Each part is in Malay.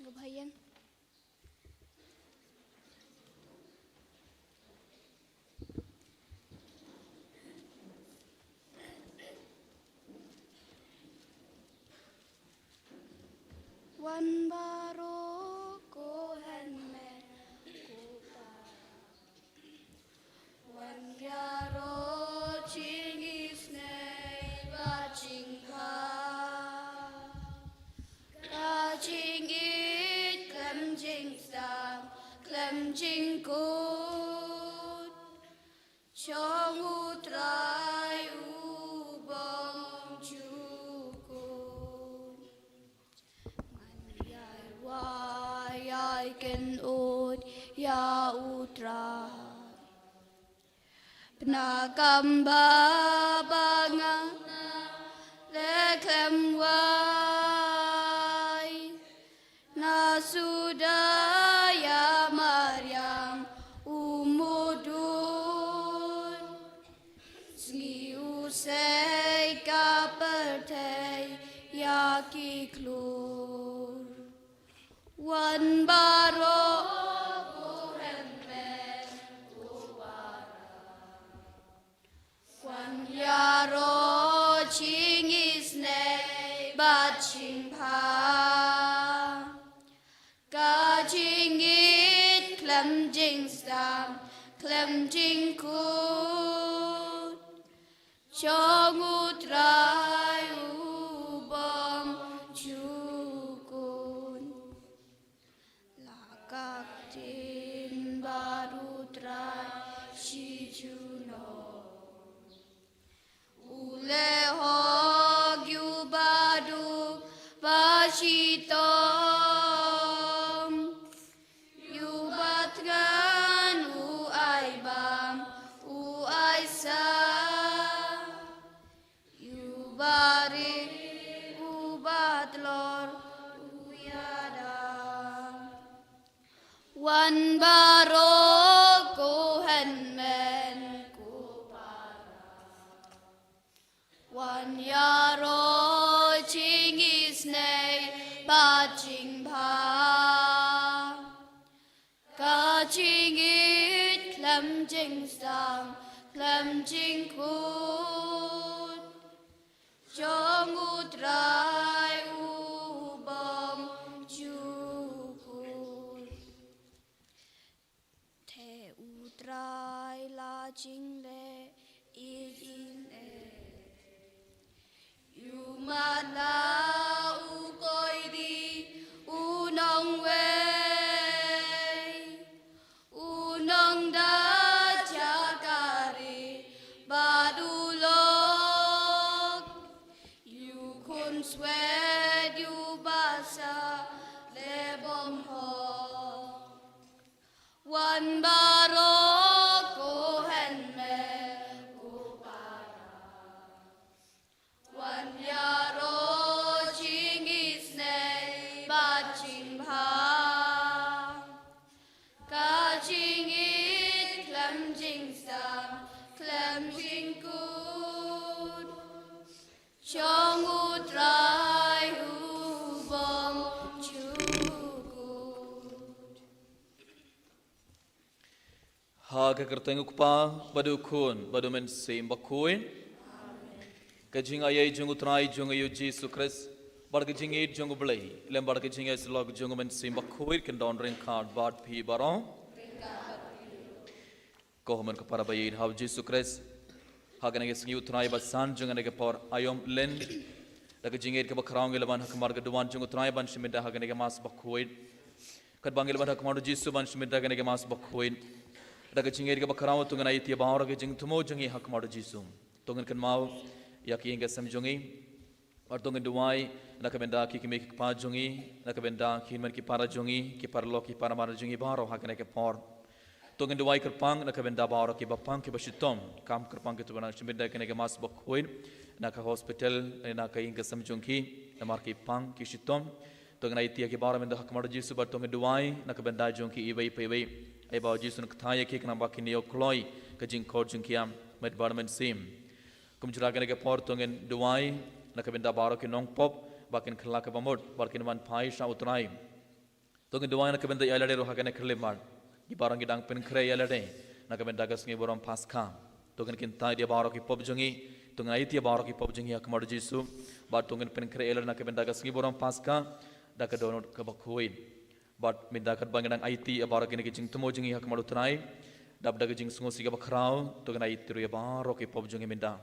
Lumayan. Wan baro ko hanme ko para. Wan yaro ching is nay ba ching ha. Ka ching it klem ching sam klem ching good. Chong utrai ubong chukun. Wai ken ut ya utra Penakamba bangang lekem wai Nasudaya Maryam umudun Sgi usai kapertei yaki klur Wan baro ko henmen ko bara Wan yaro ching is nay ba ching pa Ka ching it klem jing stam klem jing kut Chong utrai ubom chukun Lakak tin baru trai si juno Ule hog yu badu pasitom Yu batgan u aibam u aisa Yu bari u batlor u yada Wan baro ko henmen ko para Wan yaro ching is nay ba ching pa Ka ching it klem jing sam klem jing kut Chong utrai ubom chukun Te utrai la ching le in Yu mana u koi di u nong wei U nong da chakari badulok Yu kun swed yu basa le bom ho Wan baro ko henme ko para Wan yaro ching is nay ba ching pa Ka ching it klem jing sam klem jing good Chong utrai ubom chukut Haga kertenguk pa badu kun badu men sim bakuin Kajing ayai jung utrai jung ayu Jesu Christ barga jing it jung blai lem barga jing es log jung men sim bakuin ken don ring card bad pi baron ko men ko para bayin hav Jesu Christ haga nege singi utrai basan jung nege por ayom len daga jing it ke bakrang leban hak marga duan jung utrai ban shimida haga nege mas bakuin kat bangil ban hak mar Jesu ban shimida haga nege mas bakuin daga jing it ke bakrang tungan ayati baur ke jing tumo jung i hak mar Jesu tungan kan mau yaki inga samjungi artongan duai nakabenda ki kimi pa jungi nakabenda ki man ki para jungi ki parlo ki para mar jungi baro hakane ke por tongan duai kerpang nakabenda baro ki bapang ki basitom kam kerpang ki tubana chimbenda kene ke mas bakhuin naka hospital naka inga samjungi namar ki pang ki sitom tongan aitia ki baro menda hakmar Jesu bar tongan duai nakabenda jungi ibai peibai ai ba Jesu nak thaya ki kana baki neo kloi ka jing khor jungiam med barmen sim Kumjura kene ke por tongen duai nakabenda baro ke nong pop bakin khala ke bamot bakin man phai sha utrai Tungin doa nak benda yalade roh hakane kerleman. Di barang gidang pen kre yalade nak benda gas ngi borom paska. Tungin kintai dia barok ki pop jongi. Tungin ai dia barok ki pop jongi akmar Jesu. Bat tungin pen kre yalade nak benda gas ngi borom paska. Dak donot ke bakuin. Bat minda kat bangedang IT barok ini kijing temo jongi akmar utrai. Dab dak jing sungo siga bakrau. Tungin ai tiru ya barok ki pop jongi minda.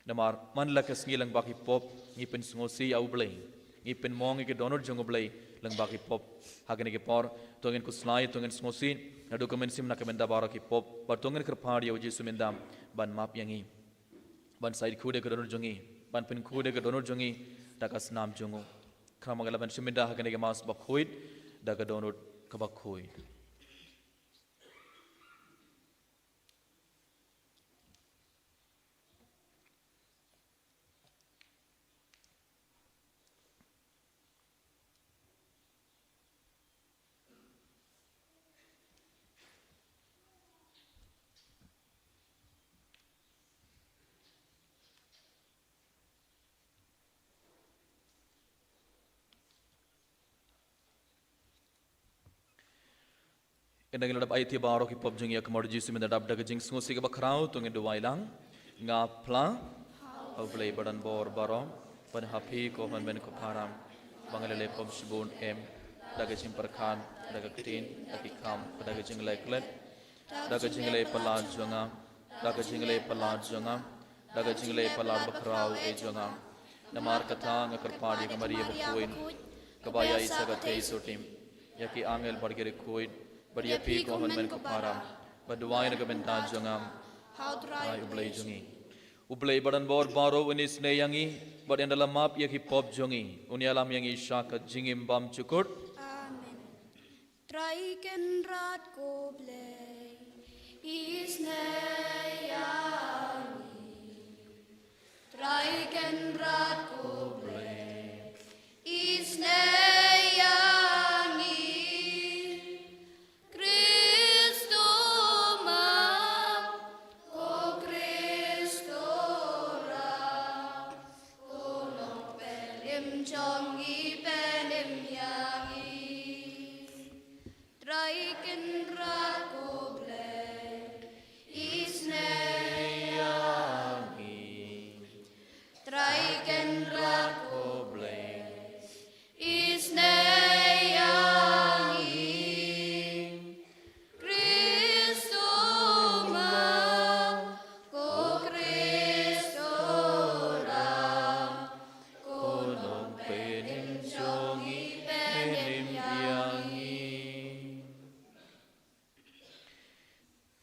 Namar man lakas ngi lang baki pop ngi pen sungo si au blay. Ngi pen mong ngi donot jongo blay. Lang baki pop hakane ke por tongin kuslai tongin smosi na dokumen sim na kemenda bara ki pop par tongin kerpadi au Jesu mendam ban map yangi ban side khude ke donor jongi ban pin khude ke donor jongi dakas nam jongo kramagala ban simenda hakane ke mas bak khuid daga donor ka bak khuid Enda ngilad ai ti baro ki pop jongi akmar Jesu menda dab daga jing smosi ke bakrau tongin duwai lang nga pla au play badan bor baro pan happy ko man ben ko param bangalele pop shibun em daga jing perkan daga tin dagi kam daga jing leklet daga jing le pala jonga daga jing le pala jonga daga jing le pala bakrau e jonga namar katha nga karpadi ka maria bukuin kabaya isa ka tei sotim yaki angel bargere kuin Badia pi ko hon men ko param baduai na gabenta jangam ai ublai jongi ublai badan bor baro unis ne yangi bad endala map yaki pop jongi unialam yangi shaka jingim bam chukut amen traiken rat ko blai is ne yangi traiken rat ko blai is ne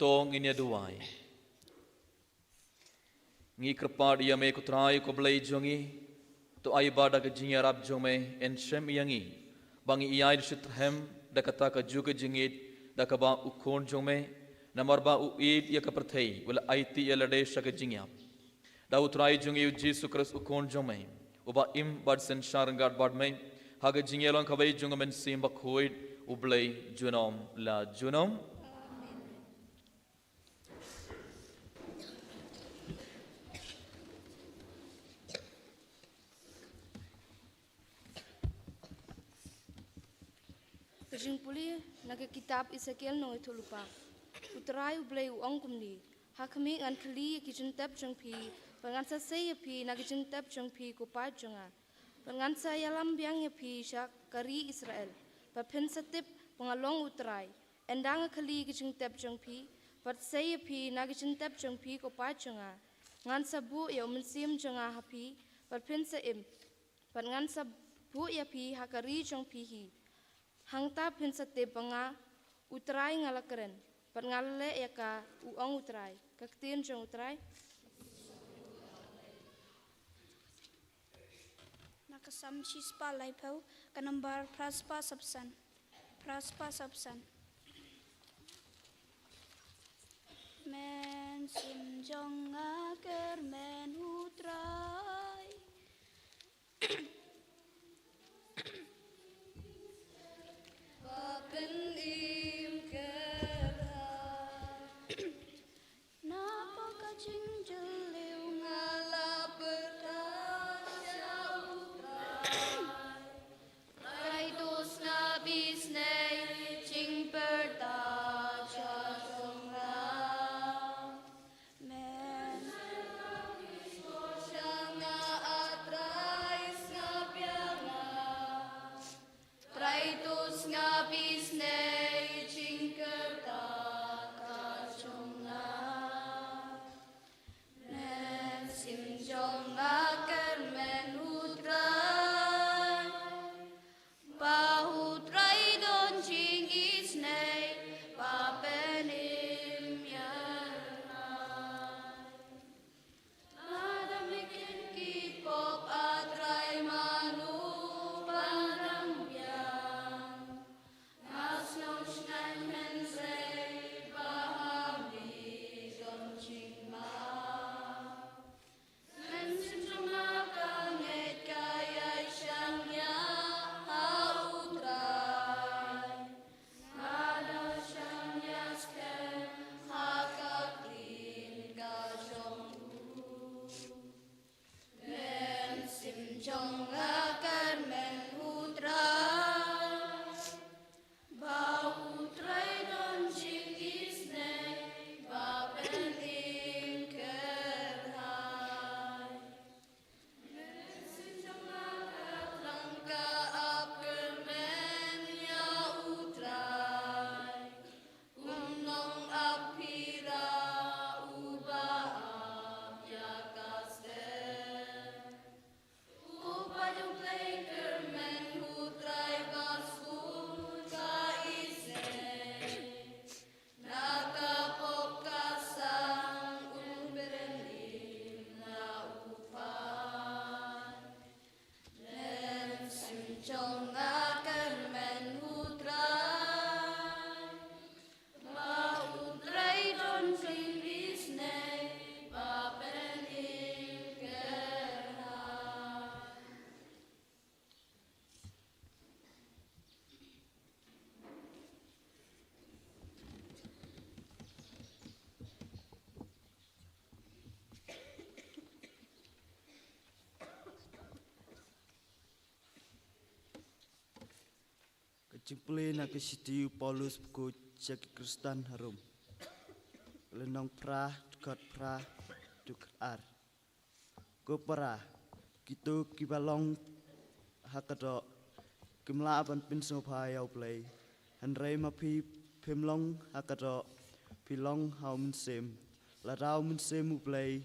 tong inya duai ngi krpad ya me kutrai ko blai jongi to ai bada ka jinya rab jome en shem yangi bangi iai shithem dakata ka juga jingit dakaba ukon jome namar ba uid ya ka perthei wala it ya lade shak jinya da utrai jongi Jesus Christ ukon jome uba im bad sen sharangad bad me haga jinya long khabai jongamen sim ba khoid ublai junom la junom Kajing puli naga kitab Ezekiel no itu lupa. Utrai ublai uang kumni. Hakami ngan kali kijin tap jeng pi. Pengan sa saya pi naga kijin tap jeng pi kupat jenga. Pengan sa yalam biang ya pi syak kari Israel. Papen setip pengalong utrai. Endang kali kijin tap jeng pi. Pat saya pi naga kijin tap jeng pi kupat jenga. Ngan sabu ya mensim jenga hapi. Papen seim. Pat ngan sabu ya pi hakari jeng pi hi. Hangta pinsate banga utrai ngalakeren pat ngale ya ka uang utrai kaktin jong utrai nakasam shispa laipau kanambar praspa sabsan men sim jong aker men utrai Business. Cimpuli nak sitiu Paulus ku cek Kristen harum. Lenong pra dekat pra dekat ar. Ku para gitu kibalong hakado kimla ban pin sopai au play. Henry mapi pimlong hakado pilong hau musim. Ladau musim play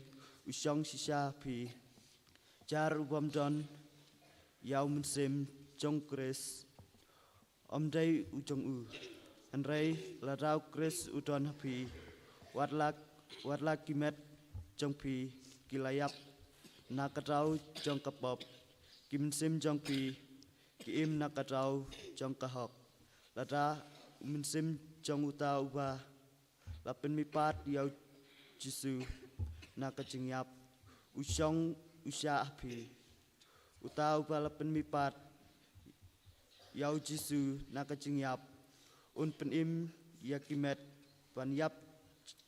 usong sisa pi. Jar ubam don yau musim jong Chris. Day ujong u. Henry ladau Chris udon happy. Warlak kimet jong pi kilayap. Nakatau jong kapop. Kimsim jong pi. Kiim nakatau jong kahok. Lada minsim jong uta uba. Lapen mipat yau jisu nakajingyap. Usong usya api. Uta uba lapen mipat. Yau jisu nakajingyap. Un penim yakimet pan yap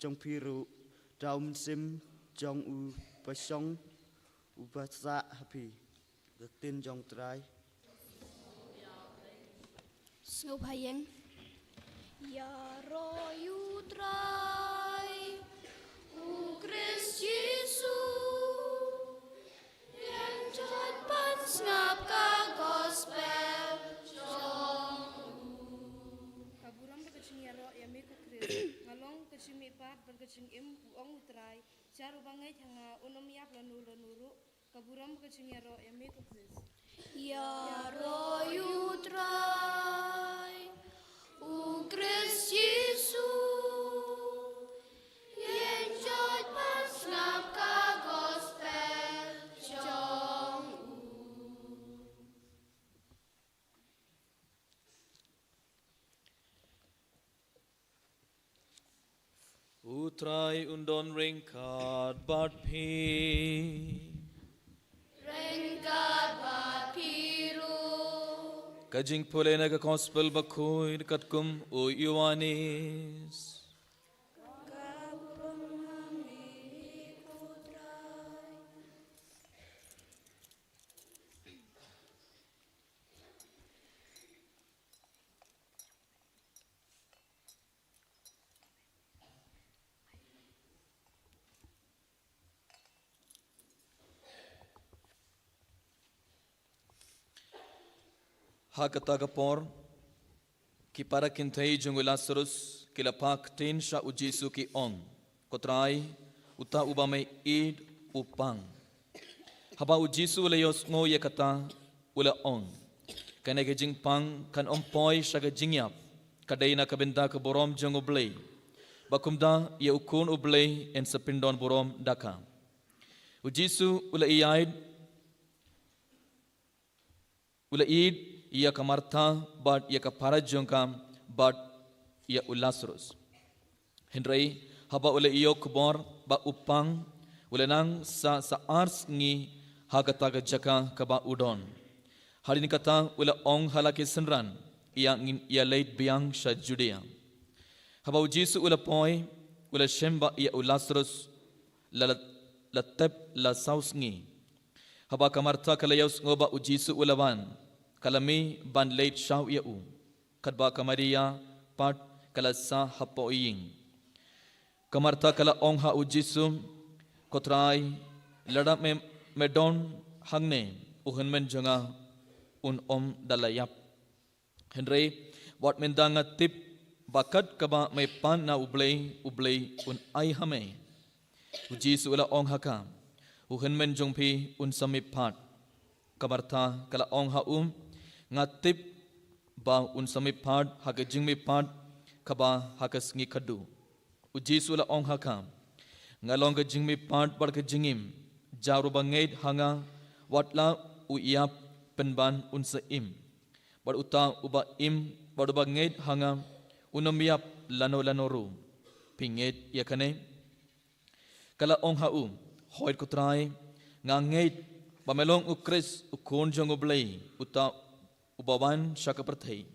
jong piru. Daum sim jong u pasong ubasa happy. Gatin jong try. Snowpayeng. Ya royu try. U Christ Jesu. Yang jat pan snap ka gospel. Kaburam berkecing yaro ya meku Chris. Ngalong kecing mipat berkecing im buong utrai. Jaru bangai hanga unom yap lanuru. Kaburam berkecing yaro ya meku Chris. Ya royu try. U Christ Jesu. Yang jat pan snap ka gospel. Jong Utrai undon ringkat bat pi. Rengkat bat piru. Kajing pule na ka gospel bakoy dekat kum o Yohanes. Hakata kapor ki para kintai jungu Lazarus kila pak tin sha ujisu ki on kotrai uta ubame id upang haba ujisu le yos ngo ye kata ula on kana ke jing pang kan poi sha ke jingyap kadai na kabenda ke borom jungu blei bakumda ye ukun ublei en sepindon borom daka ujisu ula id ia kamartha but ia kapara jongkam but ia Lazarus Henry haba ule iyo kubor ba upang ule nang sa ars ngi hagata ga jaka kaba udon hari ni kata ule ong halake senran ia late biang sha Judea haba ujisu ule poi ule shemba ia Lazarus la tep la saus ngi haba kamartha kalayaus ngoba ujisu ulawan kalami ban late shaw ia u kadba kamaria pat kala sa hapo ying kamarta kala ong ha ujisu kotrai lada medon hangne uhenmen janga un dalayap Henry wat mendanga tip bakat kaba may pan na ublay un ay hame ujisu ula ong haka uhenmen jongpi un samipat kamarta kala ong ha ngatip ba un samipad haga jingmi pad kaba hakas ngi kadu ujisu la ong hakam ngalong ga jingmi pad bar ga jingim jaru bangait hanga watla uyap penban un saim bar uta uba im bar bangait hanga unomiap lanoru pinget yakane kala ong hau hoit kutrai ngangait pamelong ukris ukon jong ublay uta ubawan syaka perthai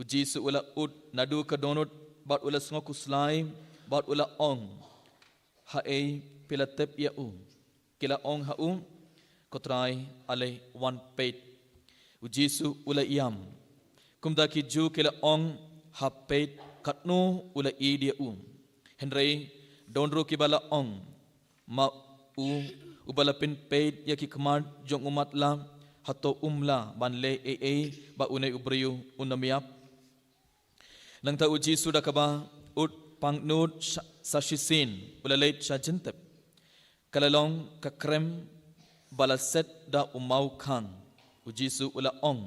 ujisu ula ut nadu kadonut bat ula sngoku slai bat ula ong hae pilatep ya kila ong hau kotrai ale one pet ujisu ula iam kumda ki ju kila ong hapet katnu ula idia Henry donru ki bala ong ma ubala pin pet ya ki command jong umat la hato umla banle ba unai ubriu unamiap nang ta uji sudah kaba ut pangnut sashisin ula leit sajentep kalalong ka krem bala set da umau khang uji su ula ong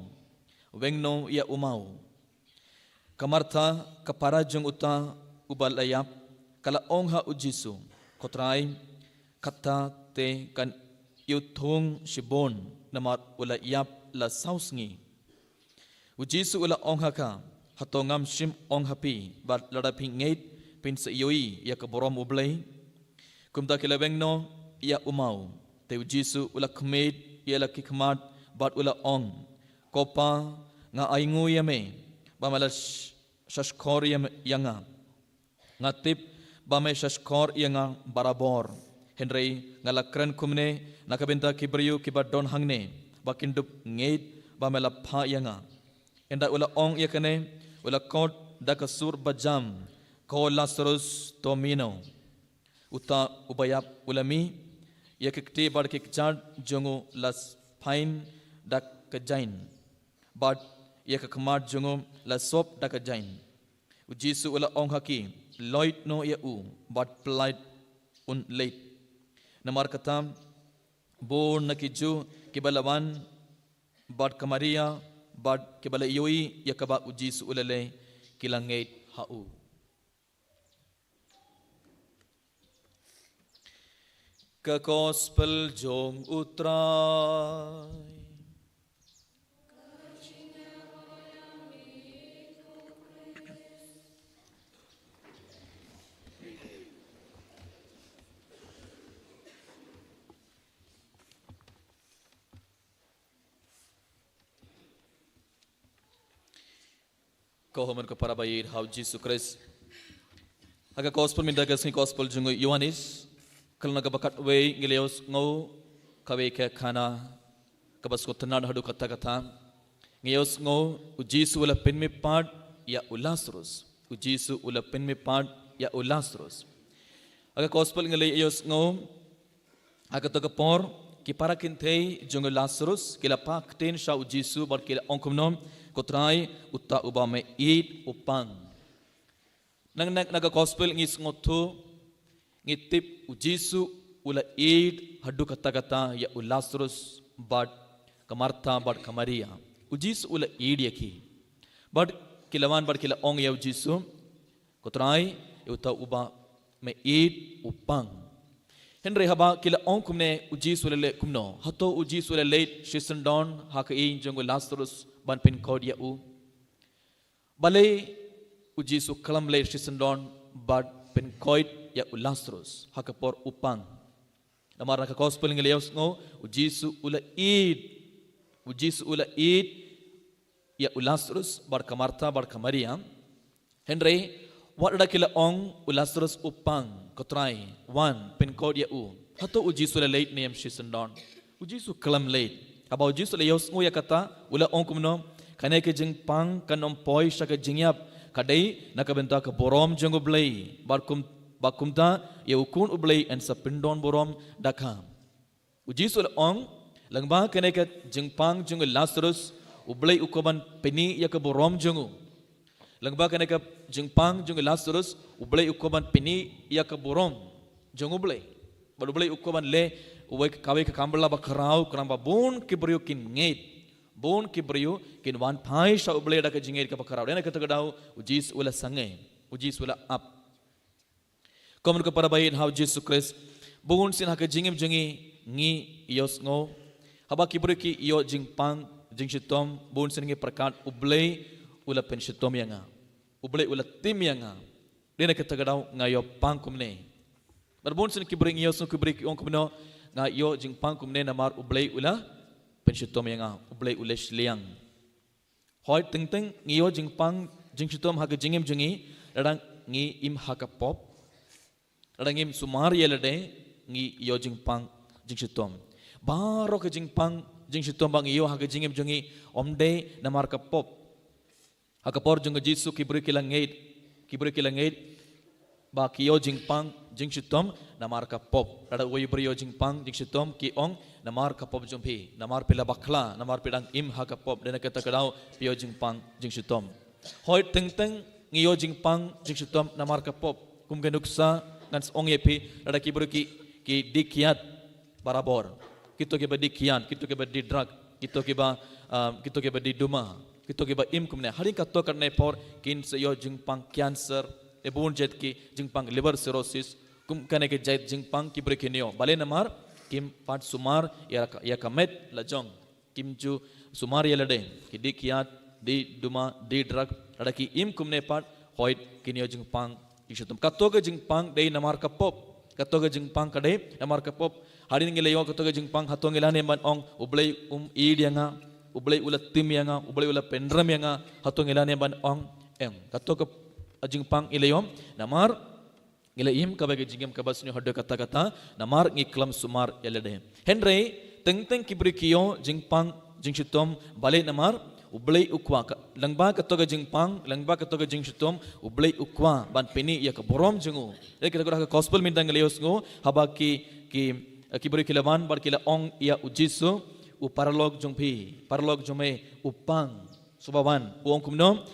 wengno ya umau kamartha kapara jong uta ubalayap kala ong ha ujisu kotrai kata te kan yuthung shibon namat ula yap la sausngi ujisu ula ong ha ka hatongam shim ong hapi bat lada pingait pin sa yoi ya ka borom ublay kumta kilabeng no ya umau te ujisu ula khmed ya la kikmat bat ula ong kopa nga aingu yame bamalas shashkor yanga ngatip bamay shashkor yanga barabor Henry ngalakran kumne nakabenta kibriyu kibadon hangne bakindup ngeit bamela pha yanga enda ula ong yakane ula kot dakasur bajam ko Lazarus tomino uta ubayap ulami yakikti bad kikchad jongo las pain dak kajain bad yakakmat jongo las sop dak kajain ujisu ula ong haki loit no ya bad plight un late namar katam bon nakiju kibalawan bad kamaria bad kibala yoi yakaba ujisu ulale kilangait hau ka gospel jong utrai Kohoman ko para bayir how Jesus Christ. Aga gospel minda gasni gospel jungo Yohanes kalna ka bakat way ngeleos ngau kawe ke khana kabas ko tanad hadu kata kata ngeos ngau ujisu ula penme pad ya Lazarus ujisu ula penme pad ya Lazarus. Aga gospel ngeleos ngau aga to kapor ki para kintei jungo Lazarus kila pak ten sha ujisu bar kila ongkomnom kotrai utta ubame eat upang nang naga gospel ngis ngotu ngitip ujisu ula eat hadu kata kata ya Lazarus bad kamartha bad kamaria ujisu ula eat yaki bad kilawan bad kila ong ya ujisu kotrai utta uba me eat upang Henry haba kila ong kumne ujisu le kumno hato ujisu le late shisandon hakai jongo Lazarus ban pin code ya balai ujisu kalam le shisandon bad pin code ya Lazarus hakapor upang namara ka gospel ngeleos ngo ujisu ula eat ya Lazarus bar kamartha bar kamaria Henry what ada kila ong Lazarus upang kotrai one pin code ya hato ujisu le late name shisandon ujisu kalam late Abau jisu le yos ngo ya kata ula ong kumno kanai ke jeng pang kanom poi shaka jingyap kadai nakabenta ka borom jengo blai bakumta ye ukun ublai en sapindon borom dakha ujisu le ong langba kanai ke jeng pang jengo Lazarus ublai ukoban peni ya ka borom jengo langba kanai ke jeng pang jengo Lazarus ublai ukoban peni ya ka borom jengo blai baru ublai ukoban le uwek kawe ke kambala bakarau keramba bon kibriu kin ngeit bon kibriu kin wan phai sha ublei da ke jingeit ka bakarau dena kata gadau ujis ula sange ujis ula up komun ko para bayin how Jesus Christ bon sin ha ke jingim jingi ngi yos ngo haba kibriu ki yo jingpang jingsitom bon sin ngi prakat ublei ula pensitom yanga ublei ula tim yanga dena kata gadau ngayo pang kumne berbon sin kibriu ngi yos kibriu ki on kumno nga yo jingpang kumne namar ublei ula penshitom yanga ublei ulesh liang hoi ting ngiyo jingpang jingshitom ha jingim jingi radang ngi im ha ka pop radang im sumar yelade ngi yo jingpang jingshitom baro ke jingpang jingshitom bang yo ha jingim jingi omde namar ka pop Hakapor jung Jisu kibri kilangait ba kiyo jingpang jing shitom namar kapop rada oi brio jingpang jing shitom ki ong namar kapop jumpi namar pila bakla namar pidang im hakapop dena kata kadau pio jingpang jing shitom hoi teng ngiyo jingpang jing shitom namar kapop kum genuksa ngans ong yepi rada kibri ki dikiat barabor kito ke badi kian kito ke badi drug kito ke badi duma kito ke ba im kumne hari kato karne por kin seyo jingpang cancer ebun jet ki jingpang liver cirrhosis kum kane ke jait jingpang ki brekinio bale namar kim pat sumar ya kamet lajong kim ju sumar yelade ki dikiat di duma di drug ada ki im kumne pat hoit kinio jingpang ishutum kato ke jingpang dei namar kapop kato ke jingpang kade namar kapop hari ngeleyo kato ke jingpang hatong elane man ong ublei idianga ublei ulat tim yanga ublei ulat pendram yanga hatong elane ban ong em kato ke jingpang ilayom namar ilayim kabage jingem kabasnyo hadde kata namar ngiklam sumar elade henry teng kibrikiyo jingpang jingshitom bale namar ublei ukwa langba kato ke jingpang langba kato ke jingshitom ublei ukwa ban peni ya ka borom jingu kita gora gospel mindang leyos ngo habaki ki kibrikilawan bar kila ong ya ujisu uparalog jome upang subawan uong kumnom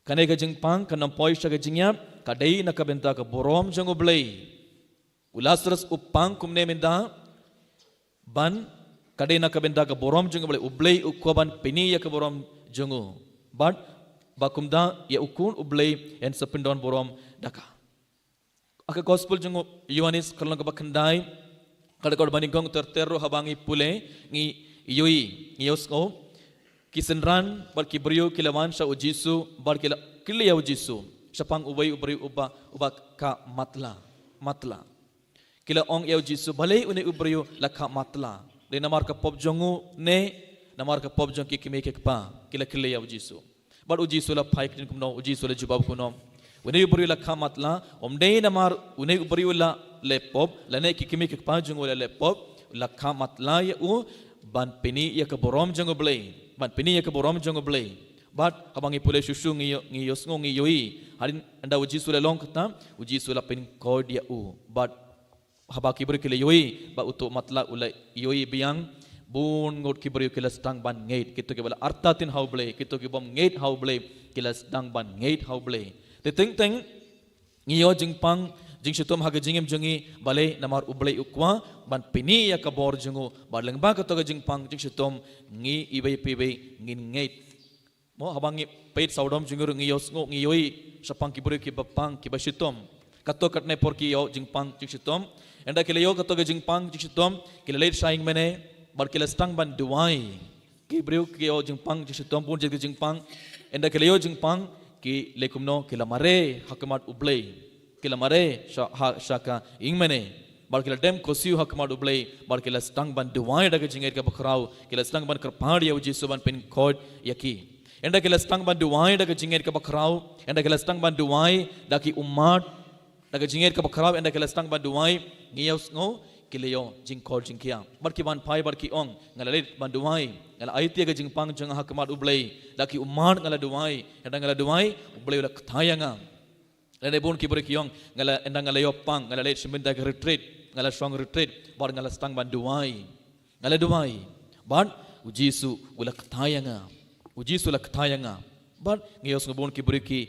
kanega jingpang kanam poisha ke jingyap kadai nakabenta ka borom jang ublei ulasras upang kumne minda ban kadai nakabenta ka borom jang ublei ukwaban peniya ka borom jangu but bakumda ya ukun ublei en sapindon borom daka aka gospel jangu Yohanes kalong ka bakandai kadakor baningkong terterro habangi pule ngi yoi ngiyosco kisenran bar kibrio kilawan sa ujisu bar kilia ujisu sapang ubay uba ka matla kila ong ya ujisu balai une ubrio la ka matla de namar ka pop jongu ne namar ka pop jong ki kime ke pa kila ya ujisu bar ujisu la phai kin kumno ujisu la jubab kuno une ubrio la ka matla omde namar une ubrio la le pop la ne ki kime ke pa jongu la le pop la ka matla ya u ban peni ya ka borom jongu blei ban peni ya ka borom jongo blei bat habangi pule susu ngi yosngo ngi yoi harin anda uji sula long kata uji sula pen kodia u bat habaki berkile yoi ba utu matla ulai yoi biang bun ngot ki beri kila stang ban ngeit kitu ke bala artatin how blei kitu ke bom ngeit how blei kila stang ban ngeit how blei te teng ngi yo jingpang jing sitom haga jingem jongi balai namar ublei ukwa ban peni ya ka bor jongo baleng ba ka to jingpang jing sitom ngi ibai pibai ngin ngeit mo habangi peit saudom jingur ngi yosngo ngi yoi sapang ki buri ki bapang ki basitom kato katne por ki yo jingpang jing sitom enda kile yo kato jingpang jing sitom kile late saing mene bar kile stang ban duai ki brio ki yo jingpang jing sitom pun jeg jingpang enda kile yo jingpang ki lekumno kila mare hakamat ublei kila mare shaka ingmene bar kila dem kosiu hakmat ublei bar kila stang ban duai daga jinget ka bakrau kila stang ban karpadi uji suban pin code yaki enda kila stang ban duai daga jinget ka bakrau enda kila stang ban duai daki ummat daga jinget ka bakrau enda kila stang ban duai ngiyos ngo kileyo jingkol jingkia bar ki ban pai bar ki ong ngalalit ban duai ngala aiti ga jingpang jang hakmat ublei daki ummat ngala duai enda ngala duai ublei ula kthayanga lene bon ki berkiong ngala endang ngala yopang ngala late siminda ke retreat ngala strong retreat bar ngala stang ban ngala duai ban ujisu ula kthayanga ban ngiyos ngobon ki berki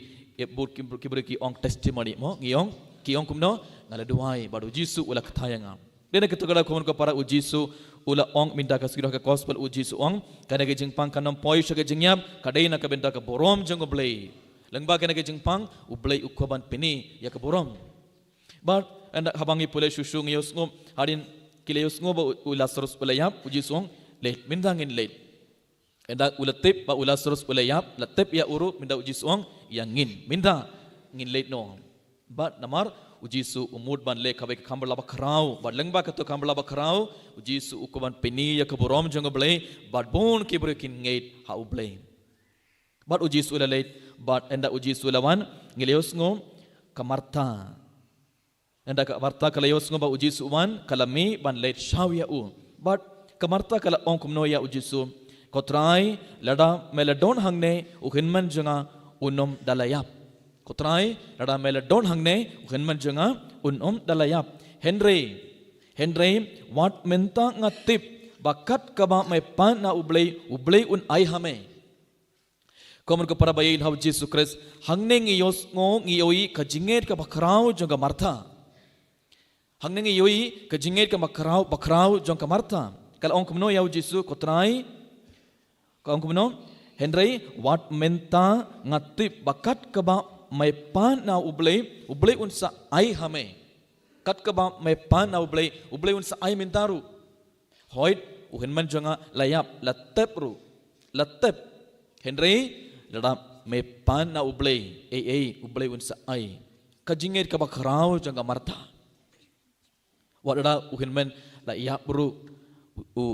ki berki ong testimony mo ngiyong ki ong kumno ngala duai bar ujisu ula kthayanga dene ketugala khon ko para ujisu ula ong minda ka sigiro ka gospel ujisu ong kana ge jingpang kanam poi sha ge jingyap kadai na ka benta ka borom jong oblei langba kena ke jingpang ublei ukwaban peni ya ke borom but anda habangi pule susu ngiyos ngom harin kileyos ngom ulasros ulayap uji song le mindangin le anda ulatip ba ulasros ulayap latip ya uru minda uji song yang minda ngin le no but namar uji su umud ban le khabe khambala bakrau but langba ka to khambala bakrau uji su ukwaban peni ya ke borom jong oblei but bon ki brekin ngeit ha ublei but uji su ulalait but enda uji sulawan ngeleos ngom kamarta enda kamarta kaleos ngom ba uji suwan kalami ban late shawya u but kamarta kala ong kumno ya uji su Kotrai lada meladon hangne uhinman janga unom dalayap. Kotrai lada meladon hangne uhinman janga unom dalayap. Henry wat menta ngatip bakat kaba may pan na ublay un ay hame. Komen kepada bayin hau Yesus Kristus hangne ngiyos ngo ngiyoi kajinget ka bakrau janga Martha. Hangne ngiyoi kajinget ka bakrau janga Martha. Kalau ong kumno yau Yesus kotrai kalau ong kumno Henry wat menta ngatip bakat kaba may pan na ublay un sa ay hame. Kat kaba may pan na ublay un sa ay mintaru. Hoyt uhinman janga layap latep Henry lada may pan na ublay un sa ay kajingit ka bakrau janga Martha. Wadada uhinman layap bro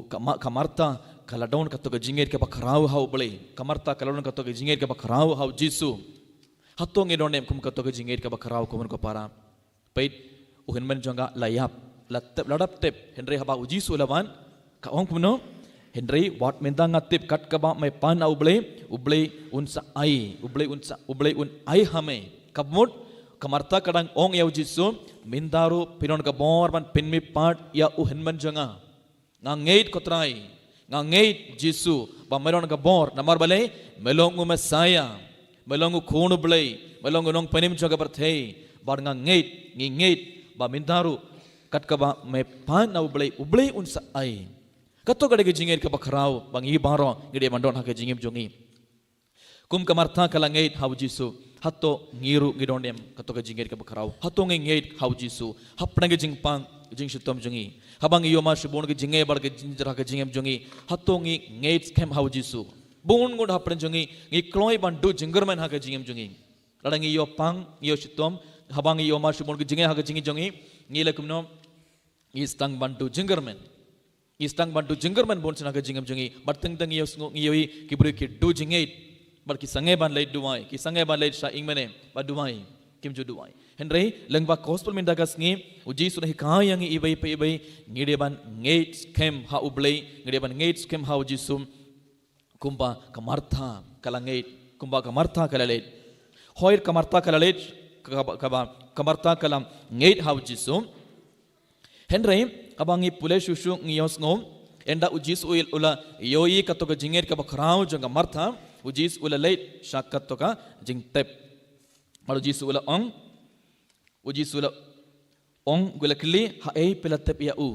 ka Martha kaladon ka to kajingit ka bakrau hau ublay ka Martha kaladon ka to kajingit ka bakrau hau Jesu hatong idonem kum ka to kajingit ka bakrau kumun ko para pait uhinman janga layap ladap tep Henry haba Jesu lawan ka ong kumno Henry wat menta ngatip kat kaba may pan na ublay un sa ay ublay un ay hame kabmut kamarta kadang ong yaw Jesu mindaru pinon ka bor man pinmi part ya uhinman janga ngangait kotrai ngangait Jesu ba meron ka bor namar balay melong Messiah melong khunu blay melong nong panim jaga berthei bar ngingait ba mindaru kat kaba may pan na ublay un sa ay kato kadang jingit ka bakrau bang ibaro ngide mandon hak jingim jongi kum kamartha kalangait hau Jesu hato ngiru ngidondem kato jingit ka bakrau hato ngait hau Jesu hapnang jingpang jing shitom jongi habang iyo ma shibon ke jinge bar ke jinjra ka jingem jongi hato ngait kem hau Jesu bun ngod hapren jongi ngi kloi bandu jingerman hak jingem jongi ladang iyo pang iyo shitom habang iyo ma shibon ke jinge hak jingi jongi ngi lakumno istang bandu jingerman bon sina ka jingam jongi barteng teng iyo ngiyoi kibru ki du jingait bar ki sange ban leit duai ki sange ban leit sha ingmene ba duai kim ju duai Henry lengba gospel min dagas ngi uji sunah hikayang ibai pe ibai ngide ban ngait skem ha ublei ngide ban ngait skem ha uji sum kumba kamartha kalangait kumba kamartha kalaleit hoir kamartha kalaleit kamartha kalam ngait ha uji sum Henry kabangi pule shushu ngiyos ngom enda ujis uil ula yoi katoka jingit ka bakrau janga Martha ujis ula leit shak katoka jing tep malu ujis ula ong gula kili ha ei pela tep ya u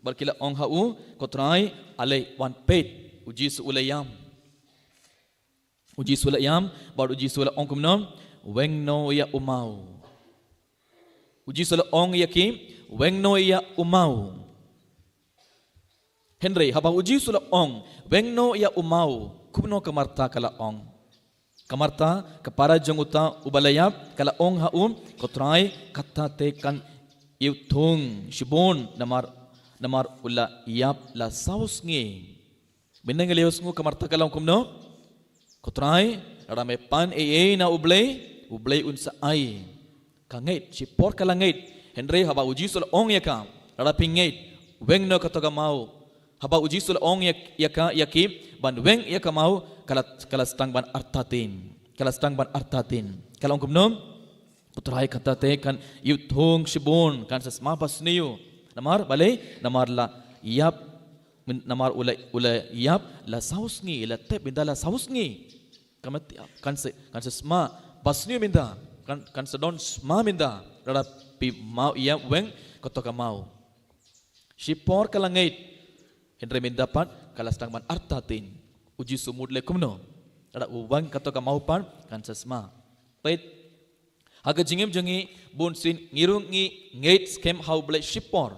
barkila ong ha u kotrai alai wan pet ujis ula yam bar ujis ula ong kumnom wengno ya umau ujis ula ong yaki wengno ya umau Henry haba uji sula ong wengno ya umau kubno kamarta kala ong kamarta kapara jonguta ubalayap kala ong haum kotrai katta tekan yutung shibon namar ula yap la sausngi binengeleos ngu kamarta kala kumno kotrai rame pan na ublay unsa ai kangait sipor kala ngait Henry haba uji sula ong yaka rapingait wengno katoga mau haba uji sul ong yaki ban weng yakamau kalas tang ban artatin kalau kumnom putrai kata te kan yuthong shibon kan sasma pasniu namar balai namar la yap namar ula yap la sausngi la tep binda la sausngi kamat kan sasma pasniu binda kan sedon sma binda rada pi mau ya weng kotoka mau shipor kalangait Henry mendapat kalas tangman artatin uji sumud le kumno ada uwang katoka maupan kan sasma pait haga jingem jongi bunsin ngirungi ngait skem how ble shipor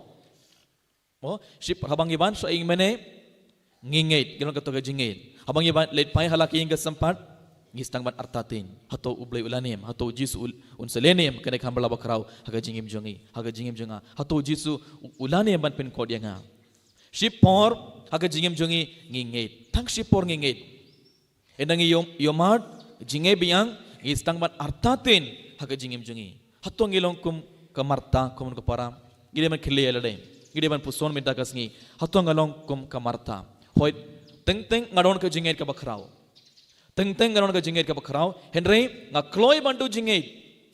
ship habang iban so ing mene ngingait gilon katoka jingait habang iban late pai halaki ing sempat ngistang ban artatin hato ublay ulanem hato jisu unselenem kene khambala bakrau haga jingem jongi haga jingem jonga hato jisu ulanem ban pen kodyanga Shipor haga jingem jongi ngingait tang shipor ngingait endang yomad jinge biang istang ban artatin haga jingem jongi hatong ilong kum kamarta kumun kapara gide man khile elade gide man puson minta kasngi hatong along kum kamarta hoit teng ngadon ke jinget ke bakrau teng ngadon ke jinget ke bakrau Henry ngakloi bantu jinget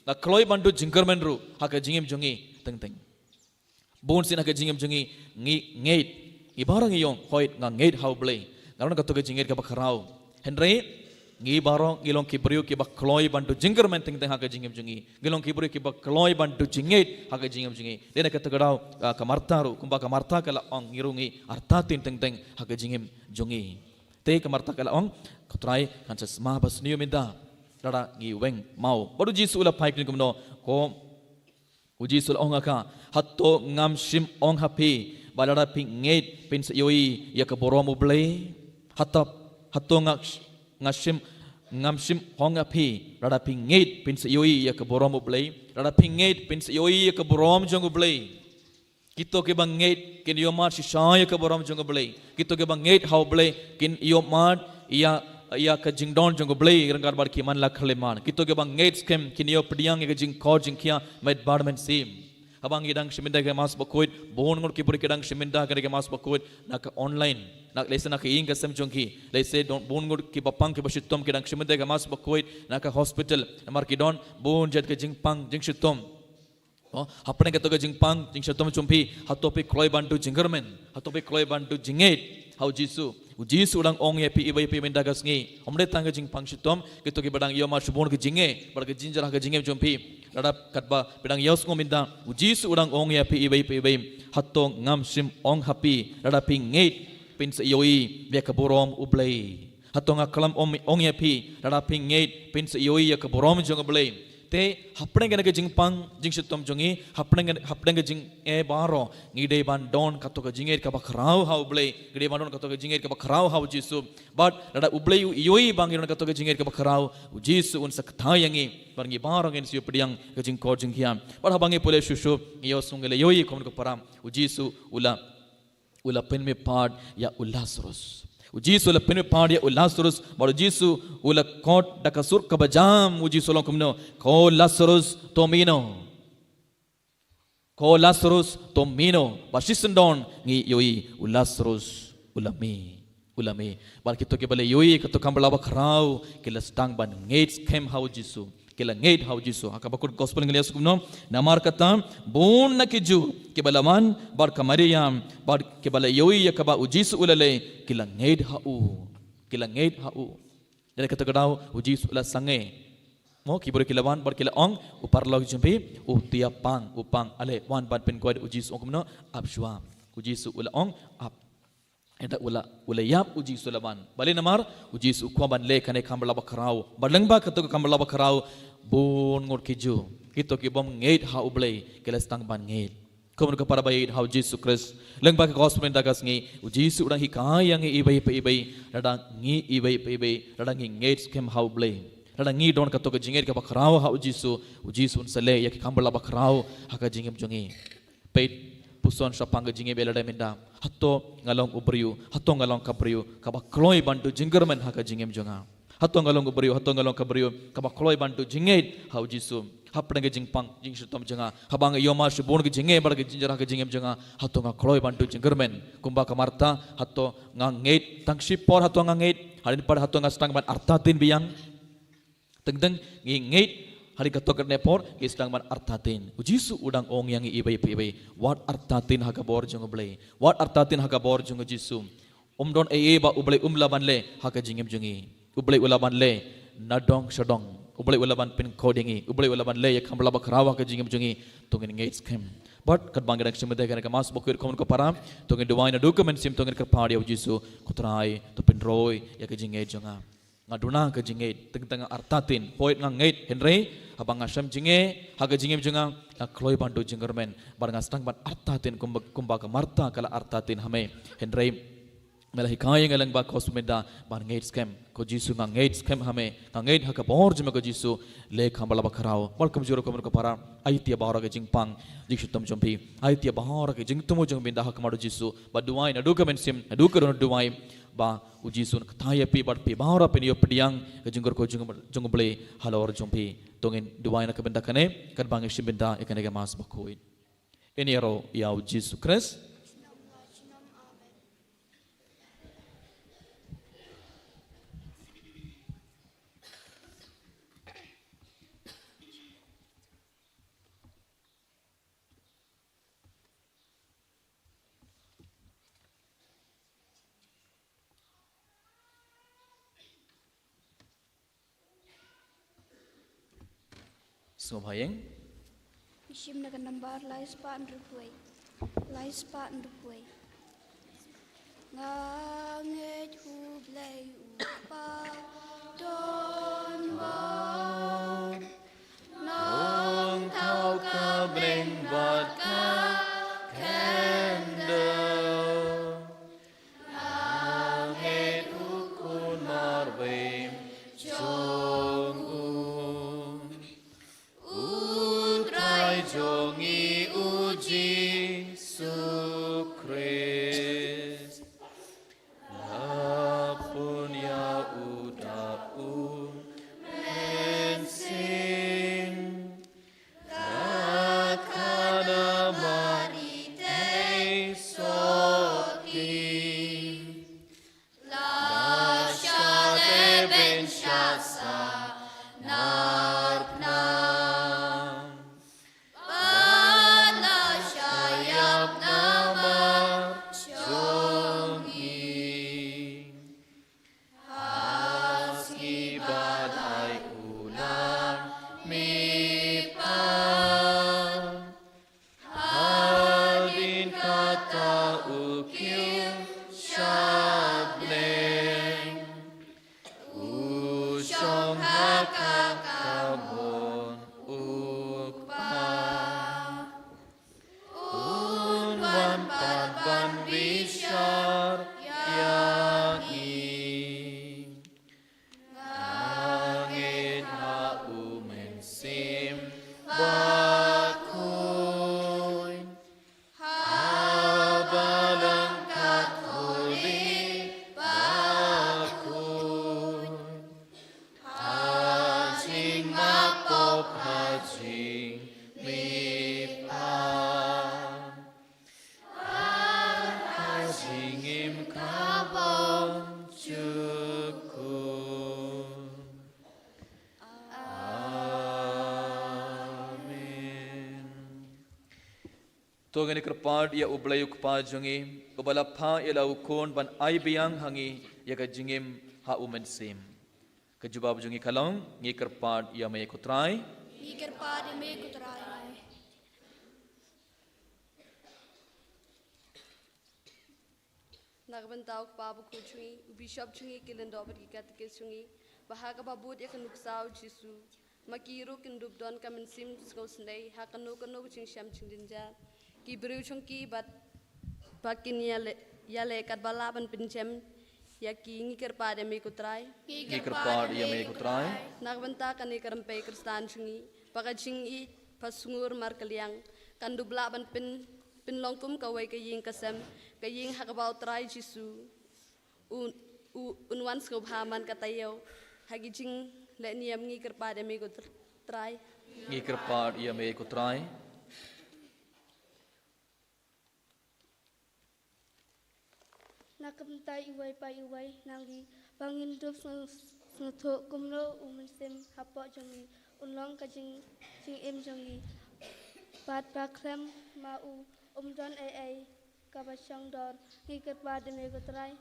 ngakloi bantu jingkermen ru hak jingim jungi teng bon sin hak jingim jungi ngeit ibarang iyong hoit ngeit how blay ngadon ke to ke jinget ke bakrau Henry ngi barong gilong kibriu ki bakloi bantu jingkermen teng hak jingim jungi gilong kibriu ki bakloi bantu jinget hak jingim jungi dena ke tegadau kamartaru kumba kamarta kala ong ngirungi artatin teng hak jingim jungi te kamarta kala ong kutrai kan sesma bas niu minda dara ngi weng mau baru jisu la pai kumno ko uji sul ong aka hatto ngam shim ong hapi balara pinget pin yoi ya ke borom uble hatto ngashim ngamshim honga phi rada pinget pin yoi ya ke borom uble rada pinget pin yoi ya ke borom jong uble kito ke banget kin yomar shisha ya ke borom jong uble kito ke banget how uble kin yomar ya ke jingdon jong uble rangar bar ki man la khleman kito ke banget skem kin yo pdiang ke jing kor jing kia med barmen sim abang idang shiminda ke mas bakoit bon ngor ki puri kedang shiminda ke mas bakoit nak online nak lesen nak ing kasem jongki lese don bon ngor ki bapang ki bashitom kedang shiminda ke mas bakoit nak hospital amar ki don bon jet ke jingpang jing shitom hapne ke to ke jingpang jing shitom chumpi hatopi kloi bantu jingermen hatopi kloi bantu jinget how jisu ujisu udang ong ye pi ibai pi mendagas ngi omde tangga jingpang shitom kito ki badang yo ma shubon ke jinge bar ke jinjara ke jingem chumpi radap katba pedang yos ngominda ujisu udang ong ya pi ibai hatong ngam sim ong hapi radap ngeit pin se yoi be ka borom ublei hatong akalam ong ya pi radap ngeit pin se yoi ya ka borom jong ublei te hapne ke jingpang jing sitom jongi hapne ke jing e baro ngide ban don kato ke jinget ka bakrau ha ublei ngide ban don kato ke jinget ka bakrau ha jisu but radap ublei yoi bang iron kato ke jinget ka bakrau jisu un sakthai yangi barngi barang en siu pediang ke jing ko jing hiam par habangi pole shushu yo sungele yoi kom ko param ujisu ula pen me pad ya ulasrus ujisu ula pen me pad ya ulasrus baru jisu ula kot dakasur kabajam ujisu long kumno ko lasrus tomino basisendon ngi yoi ulasrus ulame bar kito ke bale yoi kato kambala bakrau kila stang ban ngates kem how jisu kila ngate how jisu akabakut gospel ngelias kumno namar kata bon nakiju ke balaman bar kamariam bar ke bala yoi yakaba ujisu ulale kila ngate hau dari kata kadau ujisu ula sange mo kibur kilawan bar kila ong upar log jumpi upang ale wan ban pen kod ujisu kumno abshwa ujisu ula ong ap eta ula yap uji sulaban bali namar uji su kwaban le kane kambala bakrau balangba kato kambala bakrau bon ngor kiju kito ki bom ngeit ha ublei kelas tang ban ngeit komun ka para bai ha uji su kris langba ka gospel dagas ngi uji su udang hikaya ngi ibai rada ngi ibai rada ngi ngeit skem ha ublei rada ngi don kato ka jinget ka bakrau ha uji su sale yak kambala bakrau ha ka jingem jongi peit puson sapang ke jinge belada minda hatto ngalong ubriu hatto ngalong kabriu kaba kloi bantu jingermen haka jingem jonga hatto ngalong ubriu hatto ngalong kabriu kaba kloi bantu jinge hau jisu hapne ke jingpang jing sutom jonga habang yoma shubon ke jinge bar ke jinjara ke jingem jonga hatto nga kloi bantu jingermen kumba kamarta hatto ngangeit tangshipor hatto ngangeit halin par hatto ngastang ban artatin biang tengteng ngeit hari katok nepor kisdang man artatin ujisu udang ong yang ibai what artatin haga bor jong ublei what artatin haga bor jong jisu don ba ublei umlaban le haga jingem jongi ublei ulaban le nadong shodong ublei ulaban pin kodingi ublei ulaban le yakam laba krawa haga jingem jongi tungin ngates kem but kat bangedang simede kan ka mas bokir komon ko param tungin duwaina document sim tungin ka padi ujisu kutrai to pin roy yak jinge jonga ngaduna ke jinge teng artatin poit ngait henry habang asam jinge haga jingem jonga kloi bantu jingermen bar ngastang ban artatin kumba ka marta kala artatin hame henry melahi kai ngalang ba kosmeda bar ngait scam ko jisu ngait scam hame ngait haka bor jima ko jisu le khambala bakrao welcome juro ko para aitia bahara ke jingpang jiksutam jompi aitia bahara ke jingtumo jong binda hak madu jisu baduai na document sim adu ko duai ba uji sun kthaya pi bat pi bahara penio pediang ke junggur ko jung ble halor jompi tongin duai na kabenda kane kan bangi shimbenda ekane ke mas bakoi ini ro ya uji sukres Semua bayang. Isim na kanambar lais pa andrupuay. Lais pa andrupuay. Ngangit hublay upa don ba. Nong tau ka bring bat ka kenda. Ngangit ukun marbay chong utray jongi uji sukris. Lapun ya uda mensing. Rakana marite sotim. La shade ben shasa narpnam. Bala shayap nama chongi. Haski badai ulam mipan. Hadin kata ukil syableng. Usyong hakakabon ukpa. Unwan padban bisyar yangi. Langit haumensim bakuy. Habalang katuli bakuy. Hajing makop hajing mipan. Hajing im kabon syukur. Amin. Tuhan ini kerpad ia ublay ukpa jungi ubalapha ia laukon ban ai biang hangi ia ka jingim ha umensim. Kejubab jungi kalong ngi kerpad ia may kutray. Iker pa di me kutray. Nagbantau pabu kucungi, bishop cungi kilendo bergikat kesungi, bahaga babut ya kenuksau jisu, makiru kendub don kamensim skosnei, hakanu kanu cing syam cing dinja, ki beriu cungki bakin yale kat balaban pincem, ya ki ngikir pada me kutray, Ngi kerpad ia may kutray. nagbanta kani karampai kristan cungi, baka cingi pasungur markaliang, kandu balaban pinlongkum kawai kaying kasem, kaying hakabau try jisu, unwan skobhaman katayo, hagijing le niam ngikir pada me kutray. Ngi kerpad ia may kutray. Nakamtai iway pa iway nangi pangindup snuto kumlo umensim hapok jongi unlong ka jing im jongi pat pa klem mau umdon ai kabasyang dor ngikir pa de me kutray.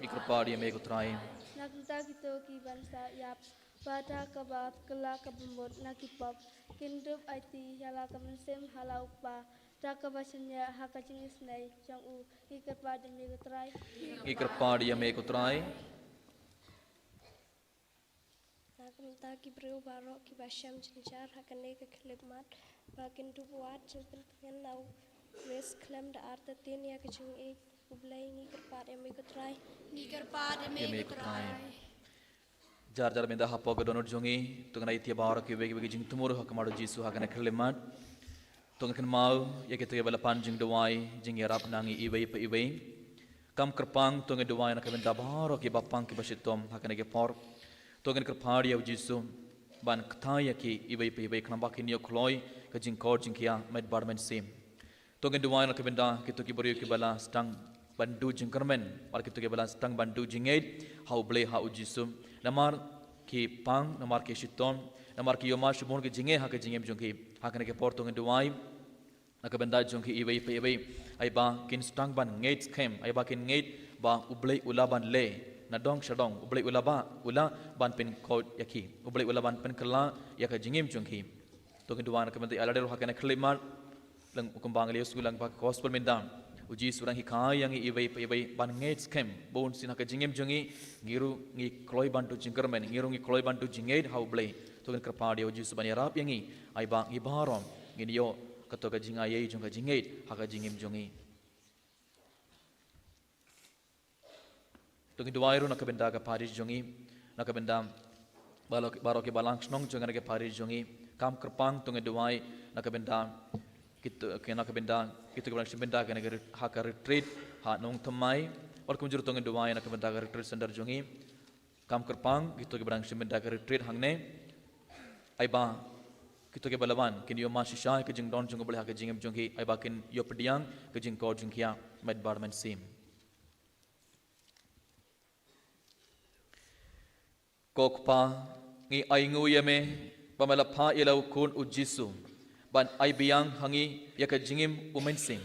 Ngi kerpad ia may kutray. Nakamta kito ki bansa yap pada kabat kela kabembot nakipop kindup IT hala kamensim hala ukpa takabasanya hakajing isnai jang u ngikir pa de me kutray. Ngi kerpad ia may kutray. Nakamta ki breu baro ki basyam jinjar hakane ke khilmat bakin dubuat jengkel tengen nau res klem da arta tin ya kejung e ublai ni kerpat emi kutrai Ngikir pa de Ia may me kutray. Jar jar menda hapo ke donor jongi tungana itia bawar ke begi jing tumur hakamado jisu hakana khlemat tungkan mau ya ke tuya balapan jing dawai jing yarap nangi ibai pa ibai kam kerpang tunga dawai na kamenda bawar ke bapang ke basitom hakana ke por tungan kerpar ya jisu ban kthaya ki ibai pa ibai khnamba ke niyo khloi ke jing kor jing kia med barmen sim tungan dawai na kamenda ke tu ki bariu ke bala stang bandu jing kermen mar ke tu ke bala stang bandu jingait hau ble hau jisu namar ki pang namar ke shiton namar ki yoma shubon ke jinge ha ke jingem jongki ha ke portong duai nakabenda jongki ibai pe ibai ai ba kin stang ban ngait khem ai ba kin ngait ba ublei ulaban le na dong shadong ublei ula ban pen ko yaki ublei ula ban pen kala ya ke jingem jongki Tungin duan nak kementai ala deru hakana klimat lang kumbang Yesus gulang pak gospel mendam uji surang hikai yang ibai ban ngets kem bon sin hak jingem jongi ngiru ngi kloi bantu jingkermen ngiru ngi kloi bantu jinged hau blai tungin kerpa dia uji subani rap yang ai bang i barom ngin yo katoka jinga ye jong jinged hak jingem jongi tungin duairu nak benda ka paris jongi nak benda balok ke balang snong jonga ke paris jongi kam kerpang tungin duai nak benda kita kena kebenda kita kebelang sebenda kena hak retreat hak nong temai or kumjur tongin doai nak kebenda retreat sendar jongi kam kerpang kita kebelang sebenda retreat hangne aiba kita ke balawan kini yo masisha ke jing don jong boleh hak jingem jongi aiba kin yo pediang ke jing ko jingkia med barman sim kokpa ngi aingu yeme pamalapha ilau kun ujisu ban ai biang hangi ya ka jingim umen sing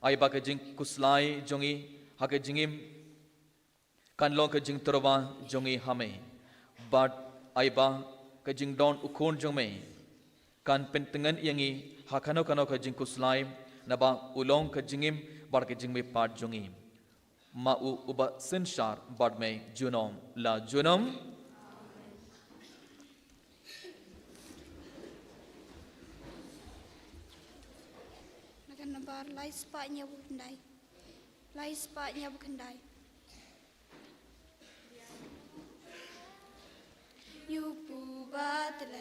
ai ba ka jing kuslai jongi ha ka jingim kan lo ka jing torwa jongi hame but ai ba ka jing don ukon jongme kan pentengan yangi ha kano ka jing kuslai na ba ulong ka jingim bar ka jingme pat jongi ma u uba senshar bad me junom la junom Nabar lai sepatnya berkendai, lai sepatnya berkendai. Yupu batlem,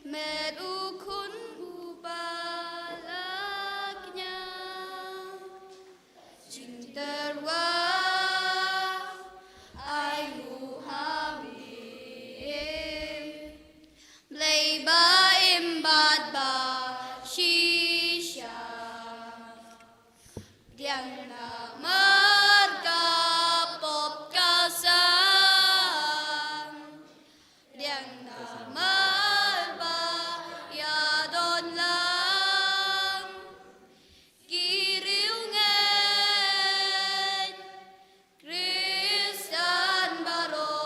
medukun ubalaknya, cinterwa ayu hamil, leba imbad ba. Shisha Diang na marga pop kasan Diang na malba yadon lang Kiriw ngayon Kristan baro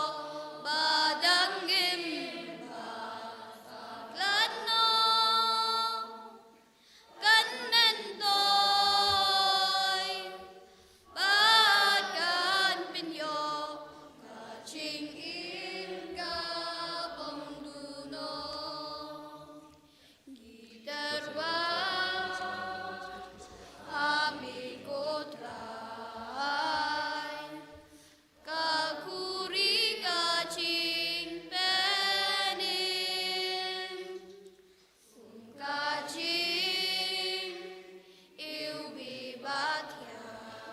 badang gimba Glano Kanentoy Bagan pinyo Kaching inga Bongduno Gitarwa Amigo try Kakuri kaching penim Kaching Iubi batyang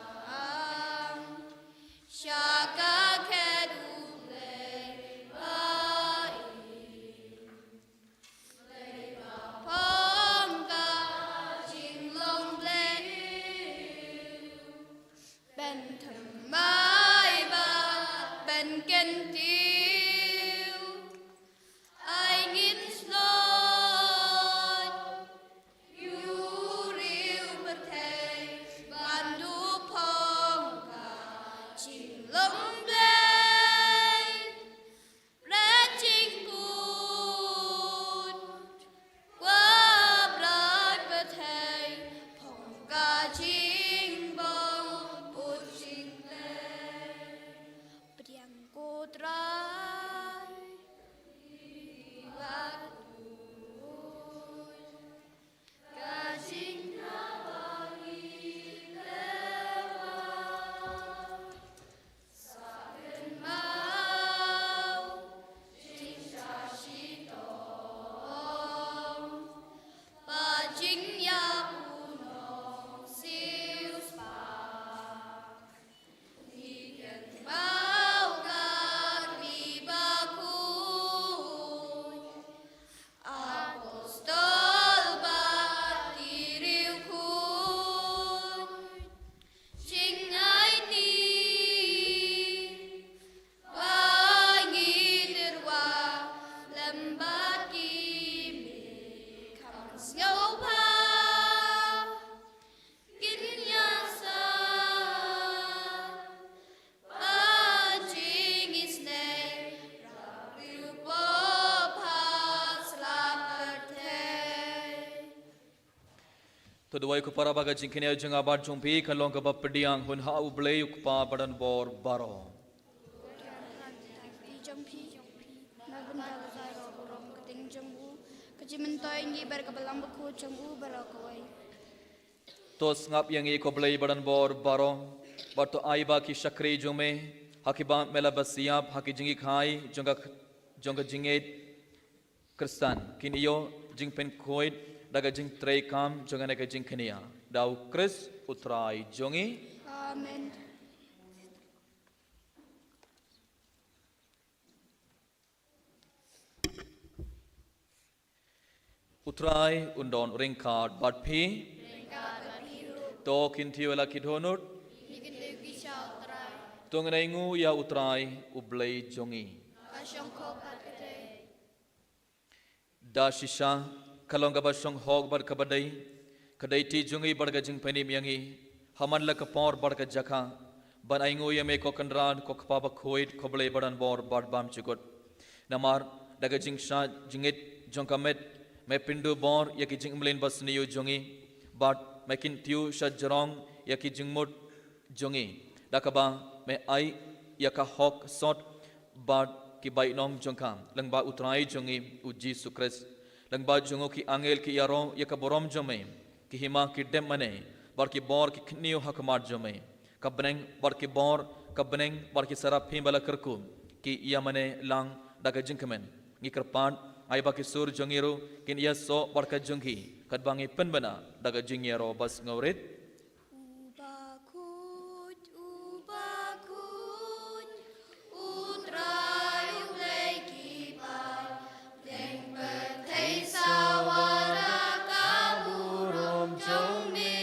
Shaka kedule bai Leba pongka jinglong bleu Ben temai ba ben kentiu Ai ngin slot Yuriu bertei bandu pongka Cinglong blei Racing pun Wabrat bertei Pongka cingbong Put cinglei Beriang kodra to dua ku para baga jingkini jeng abad jumpi kalong ke bapediang hun ha ublei ku pa badan bor baro Jampi, nabenda lazaro rom keting jambu, kejimentoy ngi berkebelang beku jambu berakawai. tos ngap yang i ko blei badan bor baro bato aiba ki shakri jume hakiba mela basiap haki jingi khai jonga jinget kristan kin iyo jingpen koid daga jing trei kam jonga neka jing kenia dau kris utrai jongi Amen. utrai undon ringkard bat phi to kin thiwela kidhonut tongrengu ya utrai ublei jongi da shisha kalonga basong hog bar kabadai kadai ti jungi barga jing penim yangi haman la kapor barga jakha ban aingu yame ko kanran ko khapa khoid khoblei badan bor bad bam chukot namar daga jing sha jingit jongkamet me pindu bor yaki jing mlen basniyu jongi bat makin tiu sha jarong yaki jingmut jongi dakaba me ai yaka hok sot bat ki bai nong jongkam langba utrai jongi uji sukres langba jongo ki angel ki yaro yaka borom jome ki hima ki dem mane bar ki bor ki kniu hakmat jome kabneng bar ki bor kabneng bar ki sarap hi bala kerku ki iya mane lang daga jingkamen ngi kerpan ai ba ki sur jongiru kin iya so bar ka jongi kadbangi penbana daga jingyero bas ngaurit Ubakut, utrai ublei kipai, deng betai sawara kaburom jongmi.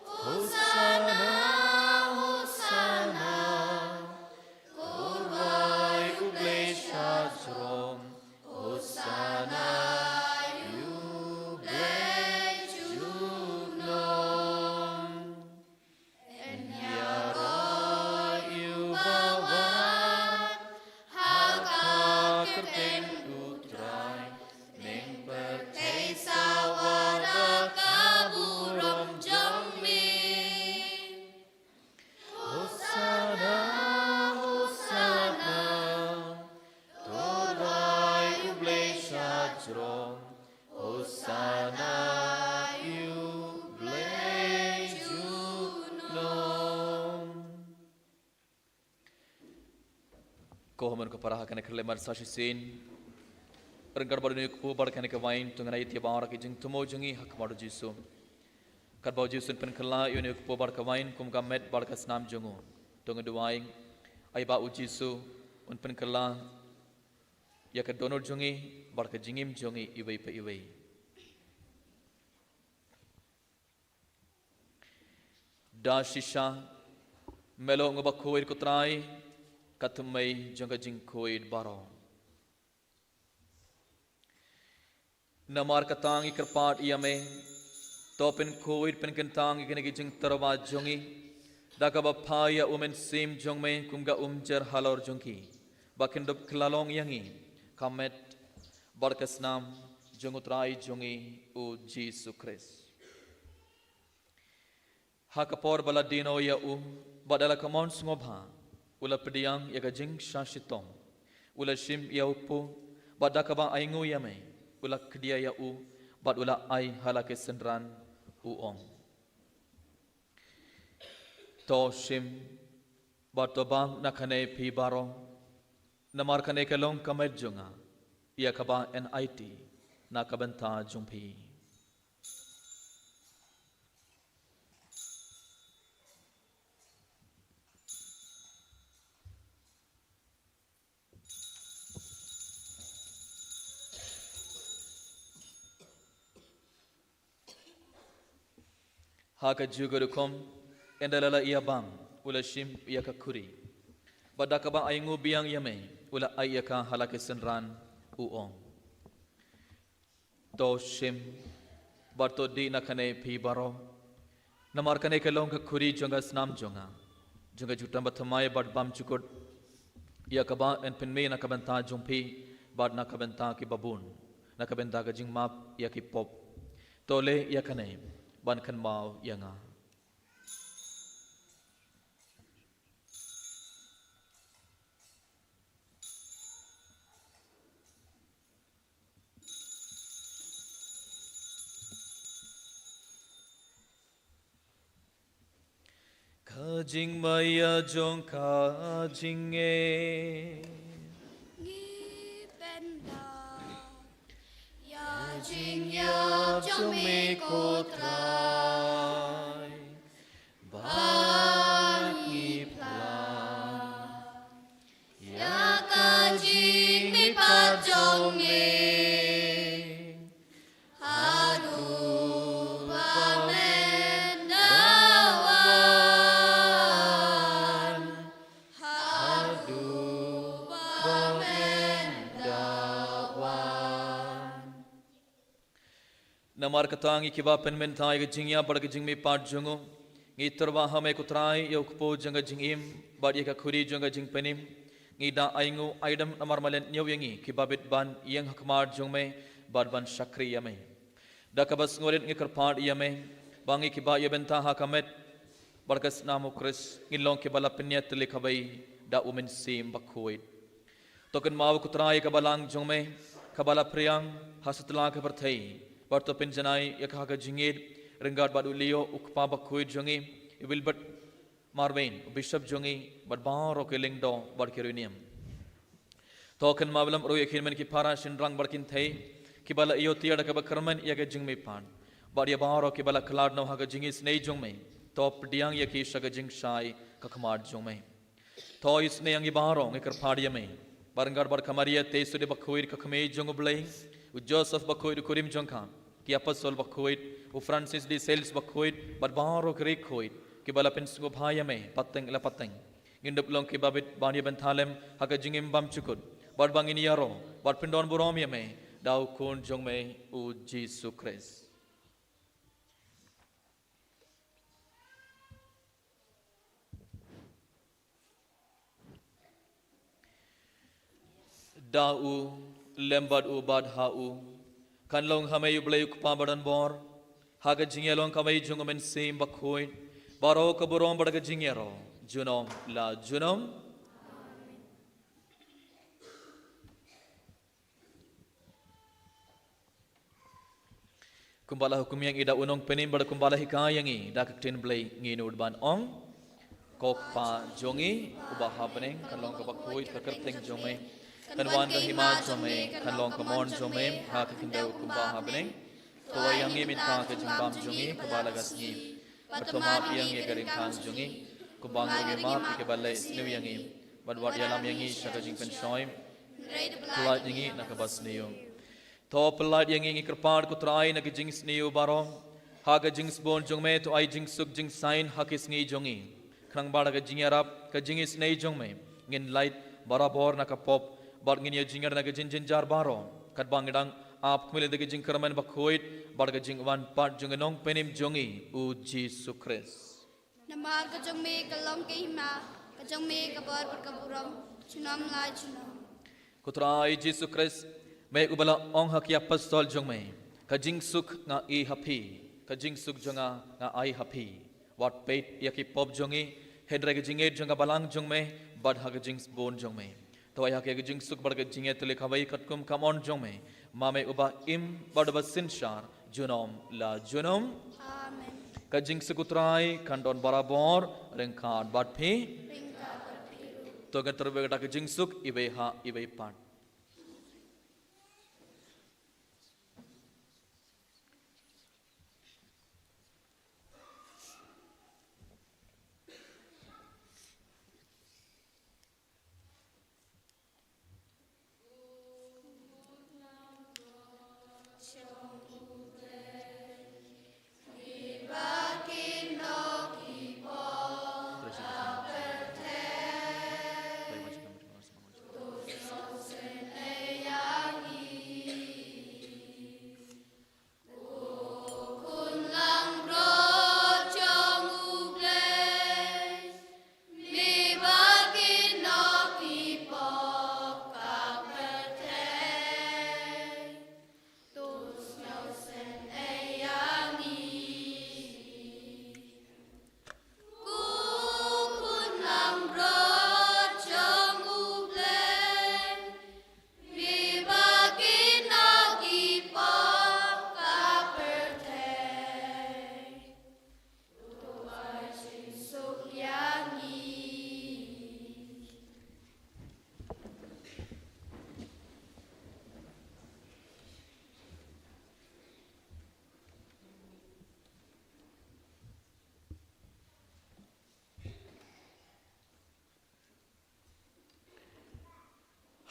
Hosana, Hosana, Urai ublei shajrom Hosana Kohaman ko para hakane khle mar sashi sin pergar baru ni ku bar kane ka wain tungana iti bar ki jing tumo jungi hak maru jisu kat bau jisu pen khala yuni ku bar ka wain kum ka met bar ka snam jungu tunga duaing ai ba u jisu un pen khala ya ka donor jungi bar ka jingim jungi iwei pa iwei da shisha melo ngba khoir kutrai katumai jangga jingkoid baro namar katang ikerpat iame topin koid pen kentang ikene jing tarwa jongi dakaba phaya umen sim jongme kumga umjer halor jongki bakin dop klalong yangi kamet barkasnam jongutrai jongi u Jesu Christ hakapor baladino ya u badala kamon ngobha ula pediang yaga jing shashitong ula shim ya upu badakaba aingu yame ula kedia ya u bad ula ai halake sendran uong to shim batobang nakane pi baro namar kane kalong kamet junga ya kaba NIT nakabanta jumpi haka jugurukom endalala ia bang ula shim ia kakuri badakaba aingu biang yame ula ayaka halake senran uong to shim barto di nakane pi baro namar kane kelong kakuri jonga snam jonga jutam bathamai bad bam chukut ia kaba en penme nakabanta jumpi bad nakabanta ki babun nakabenta ka jingmap ia ki pop tole ya kane ban kan mau yanga Kajing maya jong kajing Nghi bên đò Ya jing ya trong mi cô trai Ba nghi pla Ya ka jing mi pa trong mi Hadu ba men dawan Hadu ba men dawan Namar katangi kiba penmen thai ke jingya bar ke jingmi pat jungu ngi terwa hame kutrai yok po janga jingim bar ye ka khuri janga jing penim ngi da aingu aidam namar malen nyaw yangi kiba bit ban yang hakmar jungme bar ban shakri yame da kabas ngoret ngi karpad yame bangi kiba ye benta hakamet barkas namu kris ngi long kibala penyat likhabai da umen sim bakhoit token maw kutrai kabalang jungme kabala priang hasutla ke perthai Barto penjanai yakha jingid ringat badu leo ukpa bakhuid jongi wilbert marvain bishop jongi badbaro keling do barkerunium token mablam ro yakhin ki para shinrang barkin thai ki bala iyo tiada ka bakarman yaga jingme pan bar ya baro ki bala khlad no haga jingis nei jongme top diang yakhi shaga jing shai kakmar jongme to isne yangi baro ngikar phadiame barangar bar kamaria te sude bakhuid kakme jongoblai u joseph bakhuid kurim jongkha ki apostol bakhuid u francis de sales bakhuid barbaro krik khuid ki bala pensugo bhayame pateng la pateng ngindep long ki babit bani benthalem haga jingim bam chukut bar bangin yaro bar pindon burom yame dau kun jongme u jesu christ dau lembad u bad hau kan long hamay ublay ukpa badan bor haga jingyalong kamay jungumen sim bakhoin baro kaburom badaga jingyaro junom la junom kumbala hukum yang ida unong penim bada kumbala hikayangi da kaktin blay nginud ban ong kok pa jongi ubaha beneng kan long kabakhoit kakerteng jongme kan wan ka hima jome kan long ka mon jome ha ka kindau kumba ha beneng to yang ngi min ta ka jimbam jongi ka balagas ngi patoma yang ye garing kan jongi ku bang ngi ma ke balai snu yang ngi badwat yalam yang ngi shaka jing pen shoim pelat yang ngi na ka bas niyo to pelat yang ngi kerpad ku trai na ka jing sniyo baro ha ka jing sbon jongme to ai jing suk jing sain ha kis ngi jongi krang bada ka jing yarap ka jing snei jongme ngin light barabor na ka pop bar ngin ye jingar na gajin jin jar baro kat bangdang ap khmile de gajin karman bakhoit bar gajin wan pat jungenong penim jongi u jesu christ Namar ka jong me ka long ke hima ka jong me ka bar ka buram chunam lai chunam kutrai jesu christ me ubala ong hakia pastol jongme ka jing suk nga e happy ka jing suk jonga nga ai happy wat pet yaki pop jongi hedra gajin e jonga balang jongme bad ha gajin bon jongme to ya ke jing suk bar ke jinge tele khabai katkum kamon jome mame uba im badba sinshar junom la junom Amen ka jing sukutrai kandon barabor rengkhat bat phi to ga terbe ga ke jing suk ibe ha ibe pat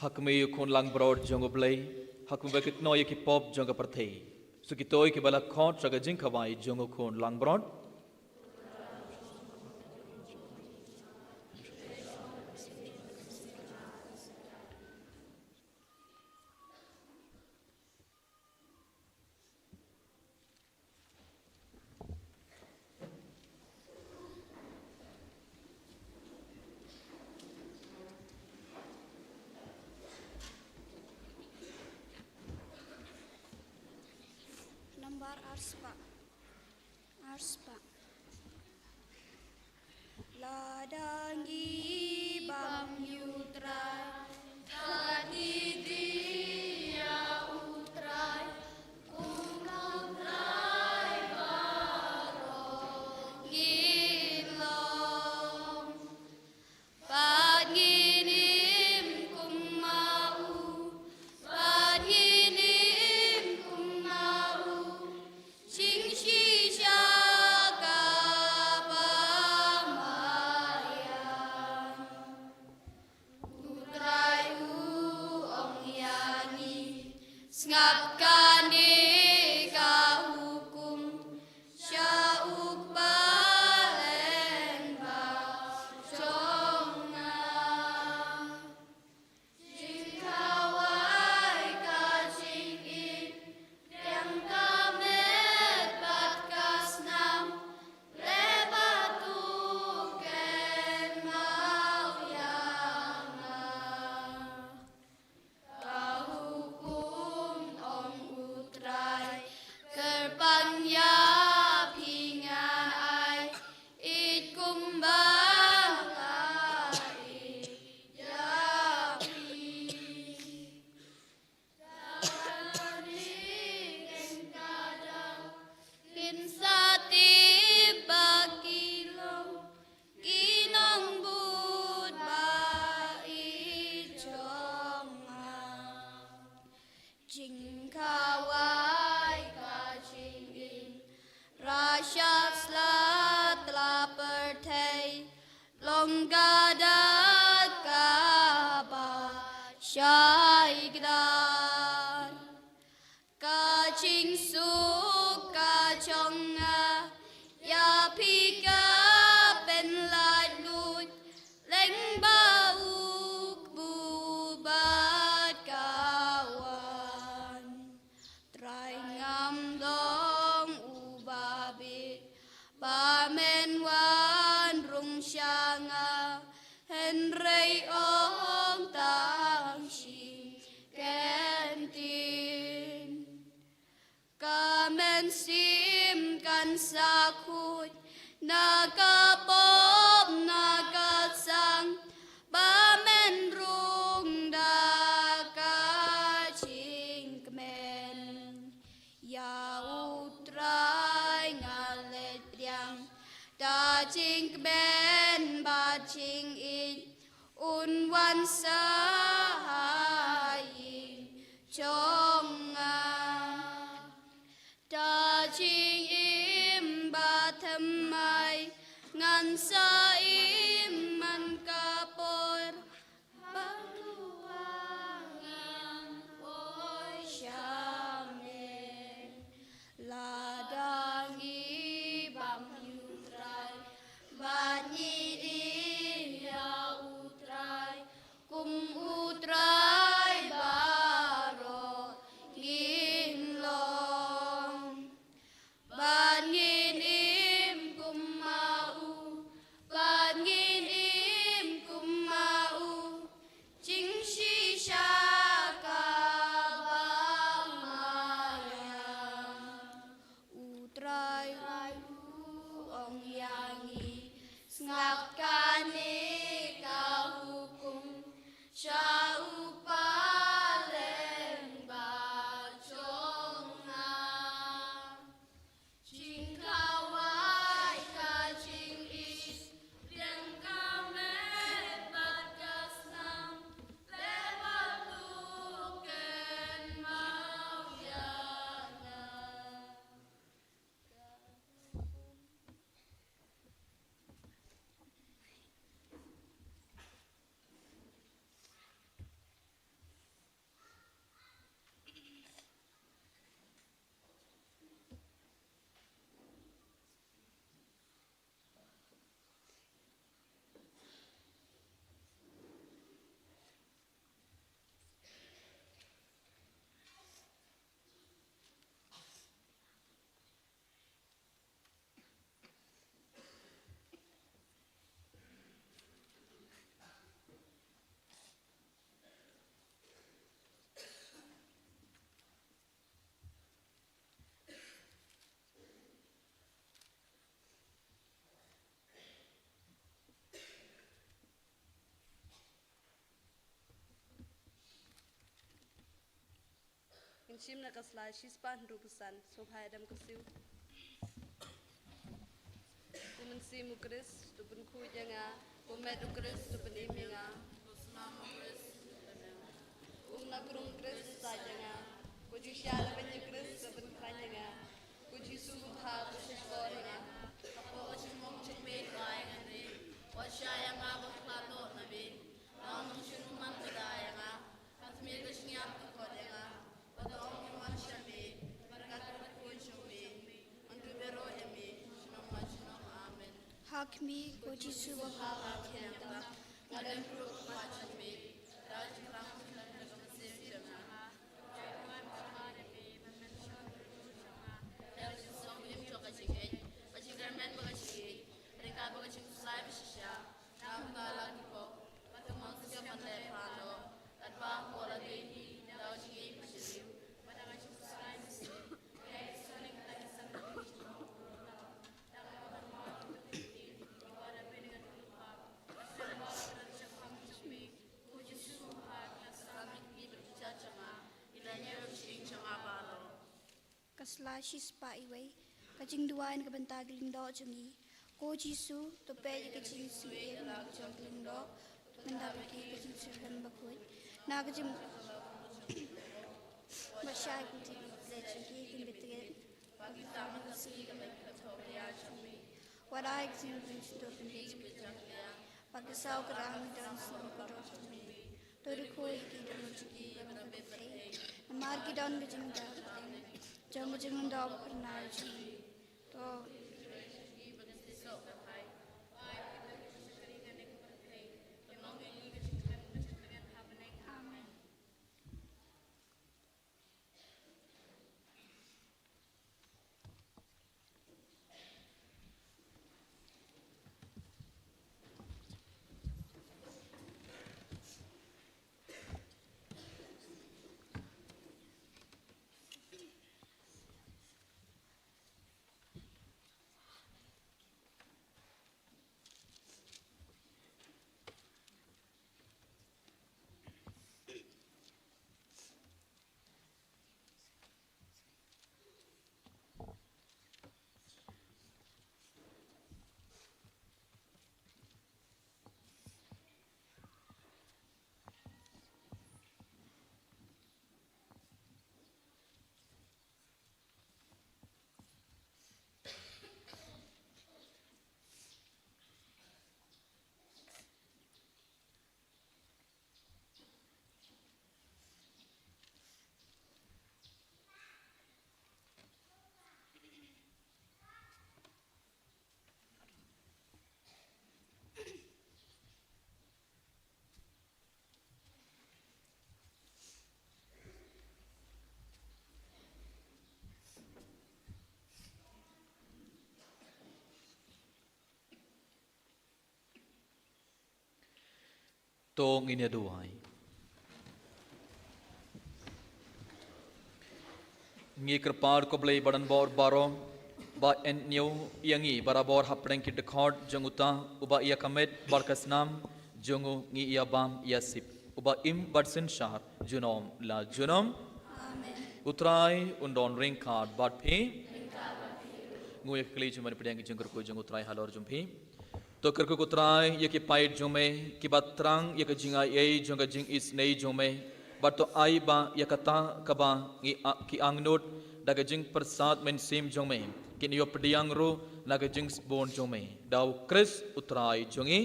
hak me yu kon lang broad jongo blay hak me bakit no ki pop jongo perthei so ki toy ki bala khot traga jing khawai jongo kon lang broad Nambar arspa. Arspa. Ladangi bam yutrai. Tadi dia utrai. Kunamrai baro. Gilong. Paginim kumau. Paginim kumau. Sing shisha kapamayan. Utrayu ong yani. Ngap kani kahukum. Syauk balen ba. Jonga. Jingkawai kacingin. Yang kamet bat kasnam. Lebatuken mau yanga. Kahukum ong utrai. Kerpanya pingan ai. It kumbang ai. Yapi. Kinsati bagilong kinong bud ba ijonga jingkawai kacingin rasyak slat lapertei longgadat kaba syaigdan kacing suka chonga ya pika pen ladut leng bauk bubat kawan trai ngam dong ubabit pamen wan rung syanga henrei ong tang shi kentin kamen sim kan sakut nakapop nakasang pamen rung dakacing kemen ya utrai ngalet yang dacing kemen bacing in unwan sahayin chonga dacing im batamai ngan sa im man kapor batuangan oi syamen ladangi bam yutrai banyi dia utrai kum utrai baro ginlong bangin im kumau bangin im kumau jing shisha kabamaya utrai ong yangi ngap kani kahukum syaupaling baconga jingkawai kacing is yang kamet bat kasnam lewat tuken mau yana. Inchim na kasla shispa nrupusan sobhai adam kasiu. Kumensi mukris tupun ku janga kumet ukris tupun iminga. Na kurung kris sajanga. Kuji syala banyak kris tupun kranyanga. Kuji subha kusishkoranga. Apo osimong chimbe kaingani. Washaya nga baklado nabi. Namu shunuman kadayanga. Asmir kashnyam kodanga. Padong yuman shami. Barakat kuchumi. Angkubero yami. Shinam shinam amen. Hakmi koji suba Hava kiyanga. Ngadem pruk machami. Raj kram kasla shispa iway kajing duain kabanta gilindo jungi ko jisu to pe kajing si e jong gilindo benda baki kajing sirhan bakoi na kajing masyai kunti le jungi kin bitige wadai kajing kunti to pinti pagisau kerang dan sum kodok to rikoi ki dan jungi mar ki dan kajing da Jangan jangan dah pernah jadi. To. Amen. Tong ini duai. Ngi kerpar ko blai badan bor baro ba en new yangi barabor hapdeng ki dekhod janguta uba ia kamet barkasnam jongu ngi ia bam yasip uba im badsen shar junom la junom utrai undon ring card bad phi ngui kli juman pedang ki jengker ko jengutrai halor jumpi तो करके कुतराय ये कि पाइट जो में कि बात तरंग ये कि जिंगा ये जो का जिंग इस नई जो में बात तो आई बा ये कता कबा कि आंगनोट डाके जिंग प्रसाद में सीम जो में कि नियो पडियांग रो डाके जिंग बोन जो में दाव क्रिस उतराय जोंगी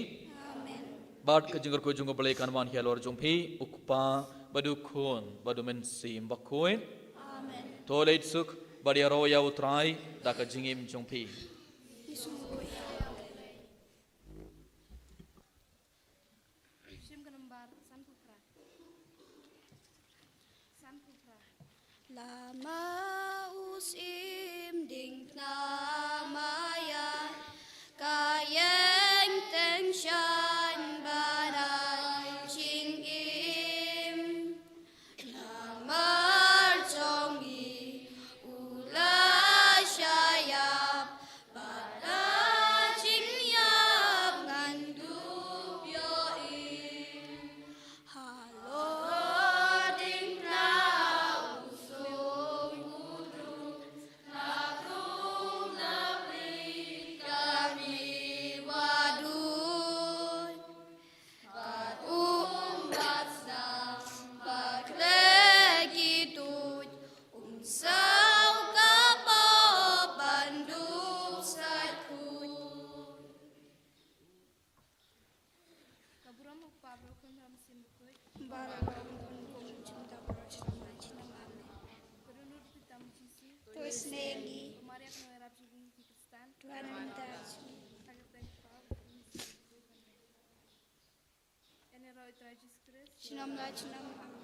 बात के जिंगर को जोंगो बले कानवान हिया लोर जोंपी उकपा बदु खून बदु में सीम बखोइन तो लेट सुख बढ़िया रो या उतराय डाके जिंगिम जोंपी Lama usim ding namaya kayeng tengshan badai cingim namar jongi ula syayap pada cingyap ngandup yoim halo ding na usul Sembara long pun cinta berasrama cinta Terus nengi Tuhan minta Cinam la cinam